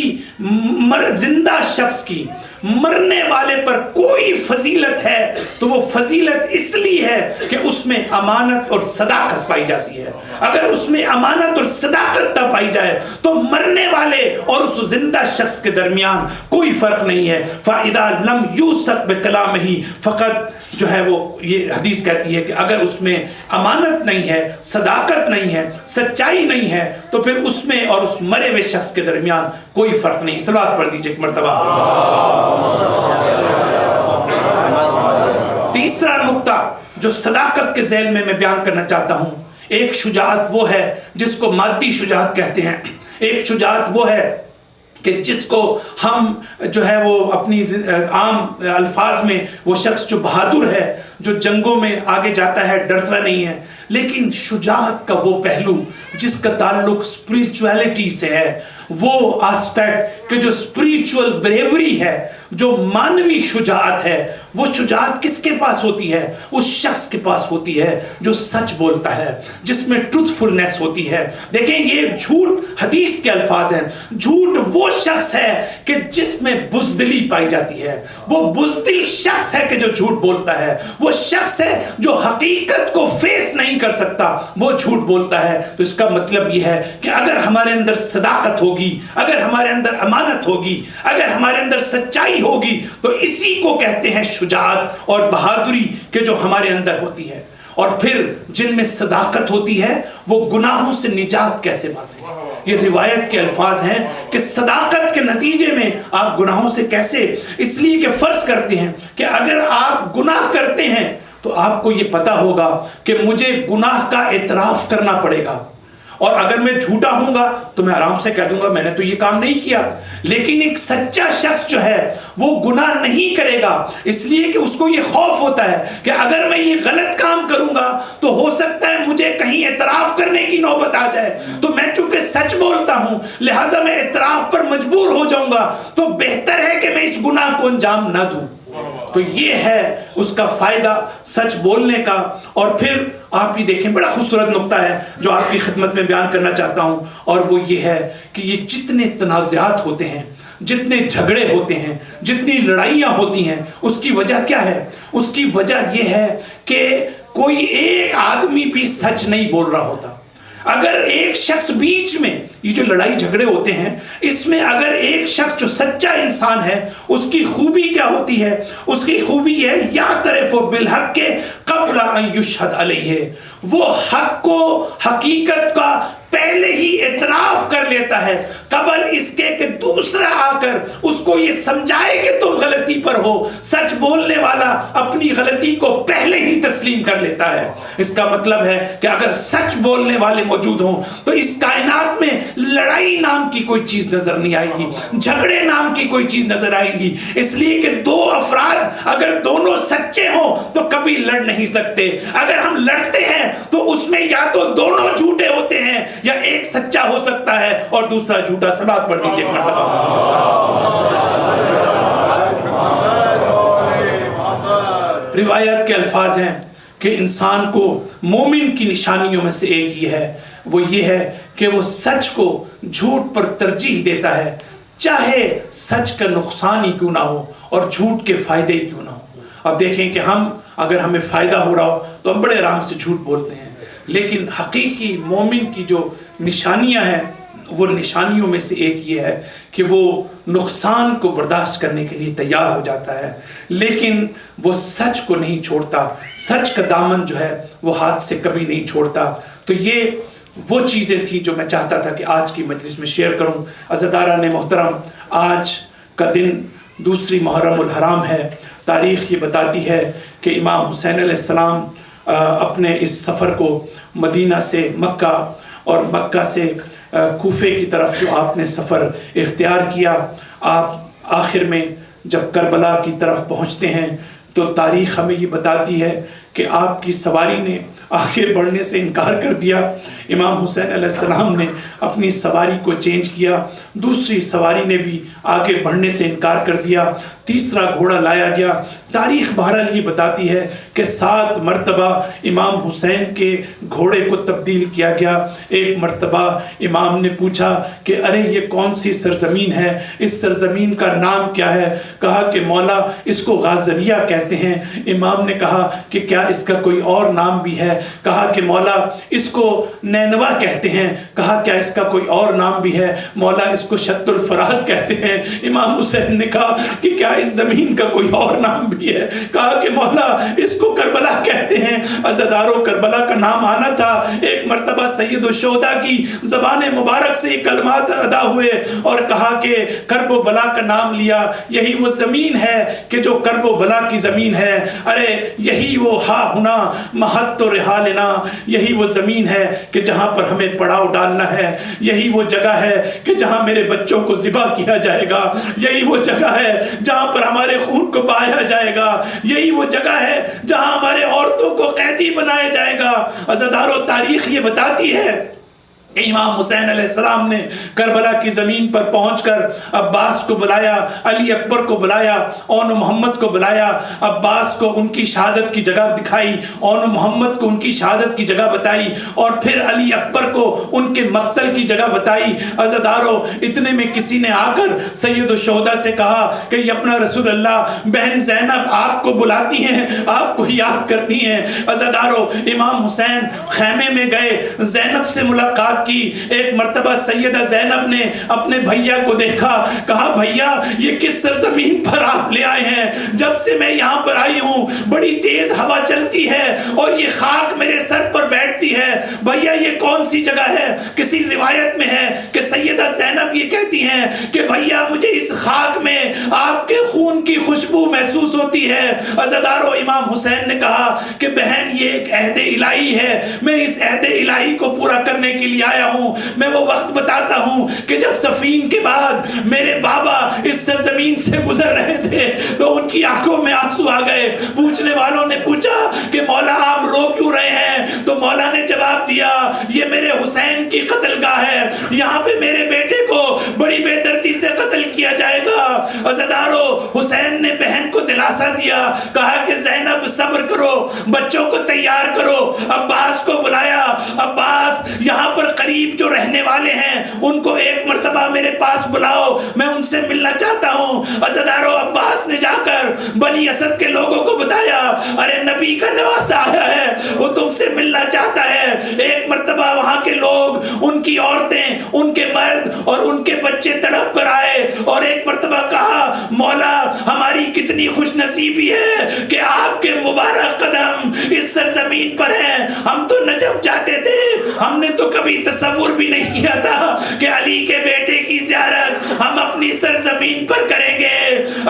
زندہ شخص کی مرنے والے پر کوئی فضیلت ہے تو وہ فضیلت اس لیے ہے کہ اس میں امانت اور صداقت پائی جاتی ہے. اگر اس میں امانت اور صداقت نہ پائی جائے تو مرنے والے اور اس زندہ شخص کے درمیان کوئی فرق نہیں ہے. فَإِذَا لَمْ يُوثَقْ بِكَلَامِهِ فقط جو ہے وہ یہ حدیث کہتی ہے کہ اگر اس میں امانت نہیں ہے، صداقت نہیں ہے، سچائی نہیں ہے تو پھر اس میں اور اس مرے ہوئے شخص کے درمیان کوئی فرق نہیں. صلوات پڑھ دیجئے ایک مرتبہ. تیسرا نقطہ جو صداقت کے ذیل میں بیان کرنا چاہتا ہوں، ایک شجاعت وہ ہے جس کو مادی شجاعت کہتے ہیں. ایک شجاعت وہ ہے کہ جس کو ہم جو ہے وہ اپنی عام الفاظ میں وہ شخص جو بہادر ہے، جو جنگوں میں آگے جاتا ہے، ڈرتا نہیں ہے. لیکن شجاعت کا وہ پہلو جس کا تعلق اسپریچویلٹی سے ہے، وہ آسپیکٹ کہ جو اسپریچول بریوری ہے، جو مانوی شجاعت ہے، وہ شجاعت کس کے پاس ہوتی ہے؟ اس شخص کے پاس ہوتی ہے جو سچ بولتا ہے، جس میں ٹروتھفلنس ہوتی ہے. دیکھیں یہ جھوٹ حدیث کے الفاظ ہیں. جھوٹ وہ شخص ہے کہ جس میں بزدلی پائی جاتی ہے. وہ بزدل شخص ہے کہ جو جھوٹ بولتا ہے. وہ شخص ہے جو حقیقت کو فیس نہیں کر سکتا، وہ جھوٹ بولتا ہے. تو اس کا مطلب یہ ہے کہ اگر ہمارے اندر صداقت ہوگی، اگر ہمارے اندر امانت ہوگی، اگر ہمارے اندر سچائی ہوگی تو اسی کو کہتے ہیں شجاعت اور بہادری کہ جو ہمارے اندر ہوتی ہے. اور پھر جن میں صداقت ہوتی ہے وہ گناہوں سے نجات کیسے پاتے ہیں. یہ روایت کے الفاظ ہیں کہ صداقت کے نتیجے میں آپ گناہوں سے کیسے، اس لیے کہ فرض کرتے ہیں کہ اگر آپ گناہ کرتے ہیں تو آپ کو یہ پتا ہوگا کہ مجھے گناہ کا اعتراف کرنا پڑے گا، اور اگر میں جھوٹا ہوں گا تو میں آرام سے کہہ دوں گا میں نے تو یہ کام نہیں کیا. لیکن ایک سچا شخص جو ہے وہ گناہ نہیں کرے گا، اس لیے کہ اس کو یہ خوف ہوتا ہے کہ اگر میں یہ غلط کام کروں گا تو ہو سکتا ہے مجھے کہیں اعتراف کرنے کی نوبت آ جائے. تو میں چونکہ سچ بولتا ہوں لہٰذا میں اعتراف پر مجبور ہو جاؤں گا، تو بہتر ہے کہ میں اس گناہ کو انجام نہ دوں. تو یہ ہے اس کا فائدہ سچ بولنے کا. اور پھر آپ یہ دیکھیں بڑا خوبصورت نقطہ ہے جو آپ کی خدمت میں بیان کرنا چاہتا ہوں، اور وہ یہ ہے کہ یہ جتنے تنازعات ہوتے ہیں، جتنے جھگڑے ہوتے ہیں، جتنی لڑائیاں ہوتی ہیں، اس کی وجہ کیا ہے؟ اس کی وجہ یہ ہے کہ کوئی ایک آدمی بھی سچ نہیں بول رہا ہوتا. اگر ایک شخص بیچ میں یہ جو لڑائی جھگڑے ہوتے ہیں اس میں اگر ایک شخص جو سچا انسان ہے، اس کی خوبی کیا ہوتی ہے؟ اس کی خوبی ہے یعترف بالحق قبل ان یشہد علیہ. وہ حق کو، حقیقت کا پہلے ہی اعتراف کر لیتا ہے قبل اس کے کہ دوسرا آ کر اس کو یہ سمجھائے کہ تم غلطی پر ہو. سچ بولنے والا اپنی غلطی کو پہلے ہی تسلیم کر لیتا ہے. اس کا مطلب ہے کہ اگر سچ بولنے والے موجود ہوں تو اس کائنات میں لڑائی نام کی کوئی چیز نظر نہیں آئے گی، جھگڑے نام کی کوئی چیز نظر آئے گی. اس لیے کہ دو افراد اگر دونوں سچے ہوں تو کبھی لڑ نہیں سکتے. اگر ہم لڑتے ہیں تو اس میں یا تو دونوں جھوٹے ہوتے ہیں یا ایک سچا ہو سکتا ہے اور دوسرا جھوٹا. صلوات پڑھ دیجئے ایک مرتبہ. روایت کے الفاظ ہیں کہ انسان کو مومن کی نشانیوں میں سے ایک یہ ہے، وہ یہ ہے کہ وہ سچ کو جھوٹ پر ترجیح دیتا ہے، چاہے سچ کا نقصان ہی کیوں نہ ہو اور جھوٹ کے فائدے ہی کیوں نہ ہو. اب دیکھیں کہ ہم اگر ہمیں فائدہ ہو رہا ہو تو ہم بڑے آرام سے جھوٹ بولتے ہیں، لیکن حقیقی مومن کی جو نشانیاں ہیں وہ نشانیوں میں سے ایک یہ ہے کہ وہ نقصان کو برداشت کرنے کے لیے تیار ہو جاتا ہے، لیکن وہ سچ کو نہیں چھوڑتا. سچ کا دامن جو ہے وہ ہاتھ سے کبھی نہیں چھوڑتا. تو یہ وہ چیزیں تھیں جو میں چاہتا تھا کہ آج کی مجلس میں شیئر کروں. عزیزداران محترم، آج کا دن دوسری محرم الحرام ہے. تاریخ یہ بتاتی ہے کہ امام حسین علیہ السلام اپنے اس سفر کو مدینہ سے مکہ اور مکہ سے کوفے کی طرف جو آپ نے سفر اختیار کیا، آپ آخر میں جب کربلا کی طرف پہنچتے ہیں تو تاریخ ہمیں یہ بتاتی ہے کہ آپ کی سواری نے آگے بڑھنے سے انکار کر دیا۔ امام حسین علیہ السلام نے اپنی سواری کو چینج کیا، دوسری سواری نے بھی آگے بڑھنے سے انکار کر دیا، تیسرا گھوڑا لایا گیا۔ تاریخ بہرحال یہ بتاتی ہے کہ 7 مرتبہ امام حسین کے گھوڑے کو تبدیل کیا گیا۔ ایک مرتبہ امام نے پوچھا کہ ارے یہ کون سی سرزمین ہے، اس سرزمین کا نام کیا ہے؟ کہا کہ مولا اس کو غازریہ کہتے ہیں۔ امام نے کہا کہ کیا اس کا کوئی اور نام بھی ہے؟ کہا کہ مولا اس کو نینوا کہتے ہیں۔ کہا کیا اس کا کوئی اور نام بھی ہے؟ مولا اس کو شط الفرات کہتے ہیں۔ امام حسین نے کہا کہ کیا اس زمین کا کوئی اور نام بھی ہے؟ کہا کہ مولا اس کو کربلا کہتے ہیں۔ عزادارو کربلا کا نام آنا تھا۔ ایک مرتبہ سید الشہداء کی زبان مبارک سے یہ کلمات ادا ہوئے اور کہا کہ کرب و بلا کا نام لیا، یہی وہ زمین ہے کہ جو کرب و بلا کی زمین ہے۔ ارے یہی وہ ہا ہنا محت و رحالنا، یہی وہ زمین ہے کہ جہاں پر ہمیں پڑاؤ ڈالنا ہے، یہی وہ جگہ ہے کہ جہاں میرے بچوں کو ذبح کیا جائے گا، یہی وہ جگہ ہے جہاں پر ہمارے خون کو بہایا جائے گا، یہی وہ جگہ ہے جہاں ہمارے عورتوں کو قیدی بنایا جائے گا۔ عزادارو تاریخ یہ بتاتی ہے امام حسین علیہ السلام نے کربلا کی زمین پر پہنچ کر عباس کو بلایا، علی اکبر کو بلایا، اون محمد کو بلایا، عباس کو ان کی شہادت کی جگہ دکھائی، اون محمد کو ان کی شہادت کی جگہ بتائی، اور پھر علی اکبر کو ان کے مقتل کی جگہ بتائی۔ عزادارو اتنے میں کسی نے آ کر سید الشہداء سے کہا کہ یہ اپنا رسول اللہ بہن زینب آپ کو بلاتی ہیں، آپ کو یاد کرتی ہیں۔ عزادارو امام حسین خیمے میں گئے، زینب سے ملاقات کی۔ ایک مرتبہ سیدہ زینب نے اپنے بھیا کو دیکھا، کہا بھیا یہ کس سرزمین پر آپ لے آئے ہیں؟ جب سے میں یہاں پر آئی ہوں بڑی تیز ہوا چلتی ہے اور یہ خاک میرے سر پر بیٹھتی ہے، بھیا یہ کون سی جگہ ہے؟ کسی روایت میں ہے کہ سیدہ زینب یہ کہتی ہیں کہ بھیا مجھے اس خاک میں آپ کے خون کی خوشبو محسوس ہوتی ہے۔ عزادارو امام حسین نے کہا کہ بہن یہ ایک عہد الہی ہے، میں اس عہد الہی کو پورا کرنے کے لیے آیا ہوں۔ میں وہ وقت بتاتا ہوں کہ جب صفین کے بعد میرے بابا اس سرزمین سے گزر رہے تھے تو ان کی آنکھوں میں آنسو آ گئے۔ پوچھنے والوں نے پوچھا کہ مولا آپ رو کیوں رہے ہیں؟ تو مولا نے جواب دیا یہ میرے حسین کی قتل گاہ ہے، یہاں پہ میرے بیٹے کو بڑی بے دردی سے قتل کیا جائے گا۔ عزادارو حسین نے بہن کو دلاسا دیا، کہا کہ زینب صبر کرو، بچوں کو تیار کرو۔ عباس کو بلایا، عباس یہاں پر قریب جو رہنے والے ہیں ان کو ایک مرتبہ میرے پاس بلاؤ، میں ان سے ملنا چاہتا ہوں۔ عزادارو عباس نے جا کر بنی اسد کے لوگوں کو بتایا ارے نبی کا نواسا آیا ہے، وہ تم سے ملنا چاہتا ہے۔ ایک مرتبہ وہاں کے لوگ، ان کی عورتیں، ان کے مرد اور ان کے بچے تڑپ کر آئے اور ایک مرتبہ کہا مولا ہماری کتنی خوش نصیبی ہے کہ آپ کے مبارک قدم اس سرزمین پر ہیں، ہم تو نجف جاتے تھے، ہم نے تو کبھی تصور بھی نہیں کیا تھا کہ علی کے بیٹے کی زیارت ہم اپنی سرزمین پر کریں گے۔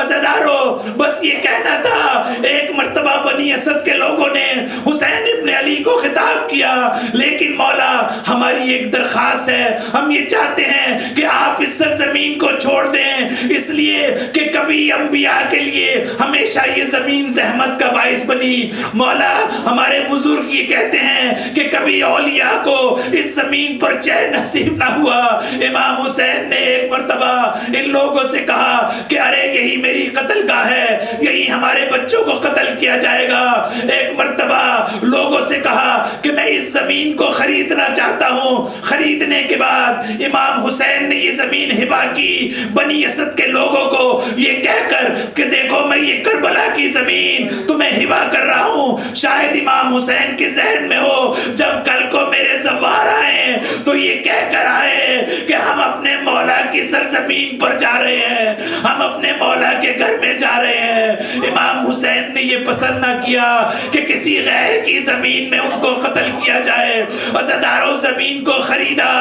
عزادارو بس یہ کہنا تھا۔ ایک مرتبہ بنی اسد کے لوگوں نے حسین ابن علی کو خطاب کیا، لیکن مولا ہماری ایک درخواست ہے، ہم یہ چاہتے ہیں کہ آپ اس سرزمین کو چھوڑ دیں، اس لیے کہ کبھی انبیاء کے لیے ہمیشہ یہ زمین زحمت کا باعث بنی۔ مولا ہمارے بزرگ یہ کہتے ہیں کہ کبھی اولیاء کو اس زمین پر چین نصیب نہ ہوا۔ امام حسین نے ایک مرتبہ ان لوگوں سے کہا کہ ارے یہی میری قتل گاہ ہے، یہی ہمارے بچوں کو قتل کیا جائے گا۔ ایک مرتبہ لوگوں سے کہا کہ میں اس زمین کو خریدنا چاہتا ہوں۔ خریدنے کے بعد امام حسین نے یہ زمین ہبا کی بنی اسد کے لوگوں کو یہ کہہ کر کہ دیکھو میں یہ کربلا کی زمین تمہیں ہبا کر رہا ہوں، شاید امام حسین کے ذہن میں ہو جب کل کو میرے زوار آئے تو یہ کہہ کر آئے کہ ہم اپنے مولا کی سرزمین پر جا رہے ہیں، ہم اپنے مولا کے گھر میں جا رہے ہیں۔ امام حسین نے یہ پسند نہ کیا کہ کسی غیر کی زمین میں ان کو قتل کیا جائے۔ عزادارو زمین کو خریدا،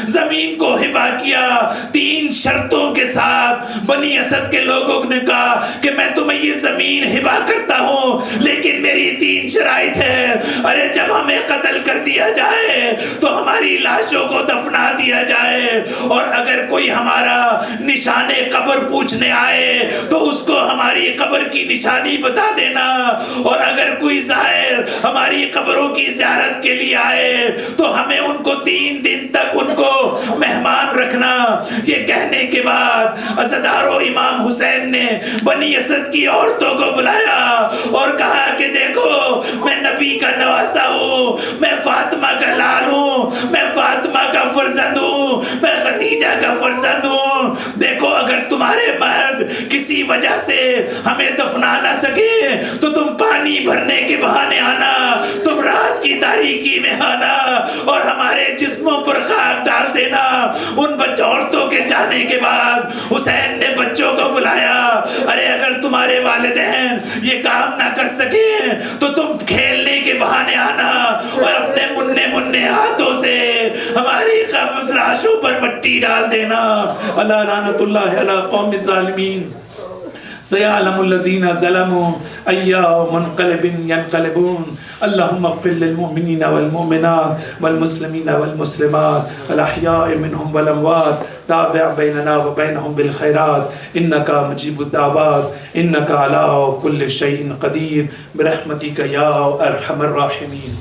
زمین کو ہبا کیا، 3 شرطوں کے ساتھ۔ بنی اسد کے لوگوں نے کہا کہ میں تمہیں یہ زمین ہبا کرتا ہوں لیکن میری 3 شرائط ہے۔ ارے جب ہمیں قتل کر دیا جائے تو ہماری لاشوں کو دفنا دیا جائے، اور اگر کوئی ہمارا نشان قبر پوچھنے آئے تو اس کو ہماری قبر کی نشانی بتا دینا، اور اگر کوئی زائر ہماری قبروں کی زیارت کے لیے آئے تو ہمیں ان کو 3 دن تک ان کو مہمان رکھنا۔ یہ کہنے کے بعد اسدارو امام حسین نے بنی اسد کی عورتوں کو بلایا اور کہا کہ دیکھو میں نبی کا نواسا ہوں، میں فاطمہ کا لال ہوں، میں فاطمہ کا فرزند ہوں، میں خدیجہ کا فرزند ہوں، دیکھو اگر تمہارے مرد کسی وجہ سے ہمیں دفنا نہ سکے تو تم پانی بھرنے کے بہانے آنا، تم رات کی تاریکی میں آنا اور ہمارے جسموں پر خاک ڈال دینا۔ ان عورتوں کے جانے کے بعد حسین نے بچوں کو بلایا، ارے اگر تمہارے والدین یہ کام نہ کر سکے تو تم کھیلنے کے بہانے آنا اور اپنے مننے ہاتھوں سے ہماری لاشوں پر مٹی ڈال دینا۔ اللہ لعنت اللہ علی قوم الظالمین۔ سيعلم الذين ظلموا أي منقلب ينقلبون اللهم اغفر للمؤمنين والمؤمنات والمسلمين والمسلمات الأحياء منهم والأموات تابع بيننا وبينهم بالخيرات إنك مجيب الدعوات إنك على كل شيء قدير برحمتك يا أرحم الراحمين۔